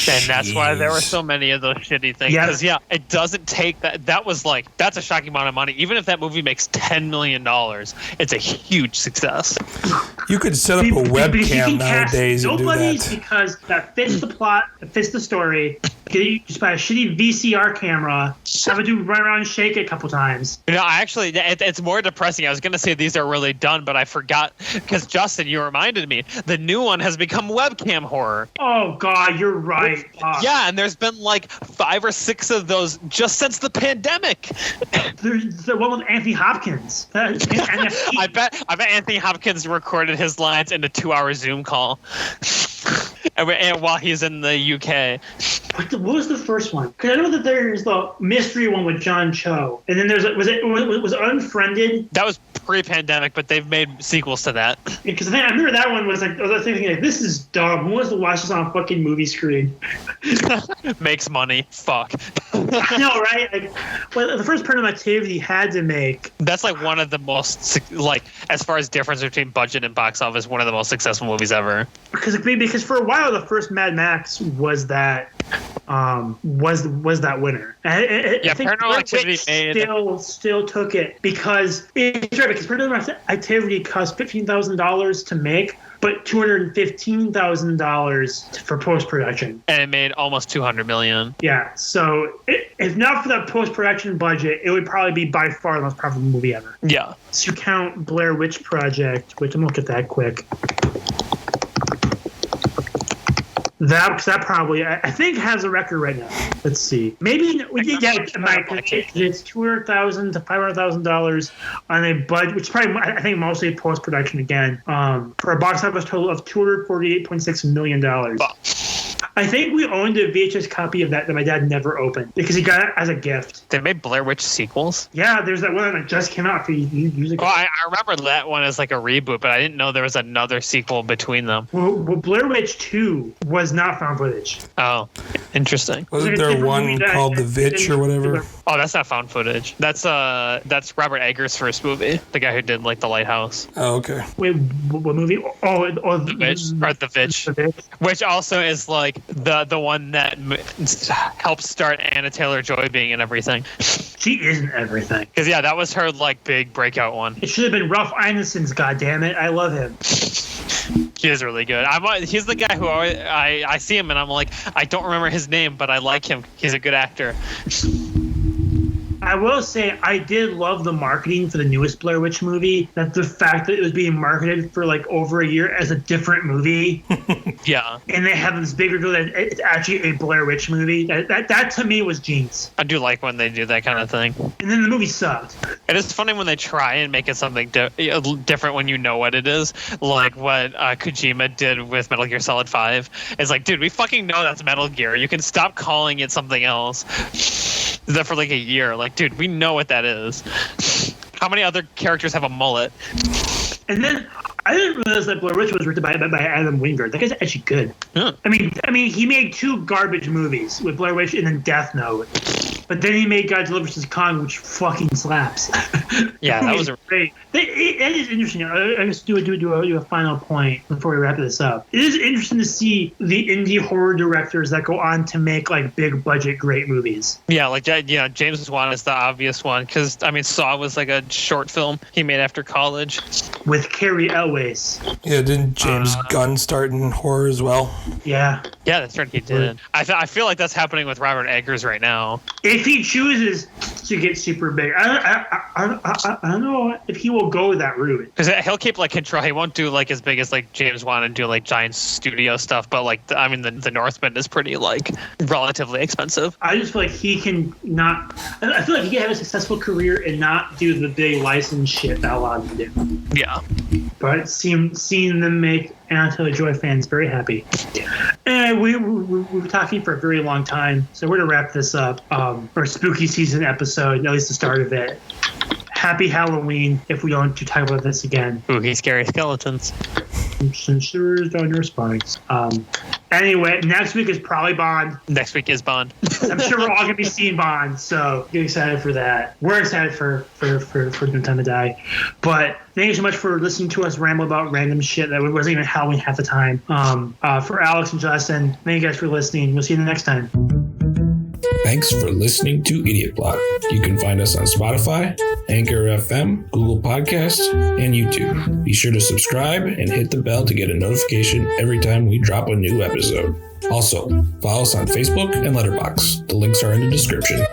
And that's why there were so many of those shitty things. Because, it doesn't take that. That was that's a shocking amount of money. Even if that movie makes $10 million, it's a huge success. You could set up a webcam nowadays and do that. Because that fits the plot, it fits the story. You just buy a shitty VCR camera, have a dude run around and shake it a couple times. It's more depressing. I was going to say these are really done, but I forgot, because Justin, you reminded me, the new one has become webcam horror. Oh God, you're right. Yeah, and there's been 5 or 6 of those just since the pandemic. There's the one with Anthony Hopkins. I bet Anthony Hopkins recorded his lines in a 2-hour Zoom call. And while he's in the UK. What was the first one? Because I know that there's the mystery one with John Cho, and then was Unfriended? That was pre-pandemic, but they've made sequels to that. Because I remember that one was like, I was thinking like, this is dumb. Who wants to watch this on a fucking movie screen? Makes money. Fuck. I know, right? Like, well, the first Paranormal Activity had to make. That's like one of the most, like, as far as difference between budget and box office, one of the most successful movies ever. Because for a while the first Mad Max was that winner. I think Paranormal Activity still took it because it's right, because Paranormal Activity cost $15,000 to make, but $215,000 for post-production. And it made almost $200 million. Yeah, so if not for that post-production budget, it would probably be by far the most profitable movie ever. Yeah. So you count Blair Witch Project, which I'm going to look at that quick. That probably, I think, has a record right now. Let's see. Maybe, it's $200,000 to $500,000 on a budget, which is probably, I think, mostly post-production again, for a box office total of $248.6 million. I think we owned a VHS copy of that my dad never opened because he got it as a gift. They made Blair Witch sequels? Yeah, there's that one that just came out. I remember that one as like a reboot, but I didn't know there was another sequel between them. Well, Blair Witch 2 was not found footage. Oh, interesting. Wasn't there one called The Vitch or whatever? Oh, that's not found footage. That's Robert Eggers' first movie, the guy who did like The Lighthouse. Oh, okay. Wait, what movie? The Vitch, or The Vitch, which also is like the one that helps start Anna Taylor-Joy being in everything. She isn't everything. Because that was her like big breakout one. It should have been Ralph Ineson's. Goddammit, I love him. He is really good. He's the guy who I see him and I'm like, I don't remember his name, but I like him. He's a good actor. I will say I did love the marketing for the newest Blair Witch movie. That the fact that it was being marketed for like over a year as a different movie. Yeah. And they have this bigger deal that it's actually a Blair Witch movie. That to me was genius. I do like when they do that kind of thing. And then the movie sucked. It is funny when they try and make it something different when you know what it is. Like what Kojima did with Metal Gear Solid 5. It's like, dude, we fucking know that's Metal Gear. You can stop calling it something else. That for like a year. Like, dude, we know what that is. How many other characters have a mullet? And then I didn't realize that Blair Witch was written by Adam Wingard. That guy's actually good. Yeah. I mean, he made 2 garbage movies with Blair Witch and then Death Note. But then he made Godzilla vs. Kong, which fucking slaps. Yeah, that was great. That is interesting. I just do a final point before we wrap this up. It is interesting to see the indie horror directors that go on to make like big budget great movies. Yeah, like James Wan is the obvious one because I mean Saw was like a short film he made after college with Carrie Elwes. Yeah, didn't James Gunn start in horror as well? Yeah. Yeah, that's right. He did. I feel like that's happening with Robert Eggers right now. If he chooses to get super big, I don't know if he will go that route. Because he'll keep like control. He won't do like as big as like James Wan and do like giant studio stuff. But like the Northman is pretty like relatively expensive. I just feel like he can not. I feel like he can have a successful career and not do the big license shit that a lot of them do. Yeah. But seeing them make Anna Taylor-Joy fans very happy. And we were talking for a very long time, so we're going to wrap this up. Our spooky season episode, at least the start of it. Happy Halloween if we don't talk about this again. Spooky, scary skeletons. Censors on your spines. Anyway, next week is probably Bond. Next week is Bond. I'm sure we're all going to be seeing Bond, so get excited for that. We're excited for No Time to Die. But thank you so much for listening to us ramble about random shit that wasn't even Halloween half the time. For Alex and Justin, thank you guys for listening. We'll see you the next time. Thanks for listening to Idiot Plot. You can find us on Spotify, Anchor FM, Google Podcasts, and YouTube. Be sure to subscribe and hit the bell to get a notification every time we drop a new episode. Also, follow us on Facebook and Letterbox. The links are in the description.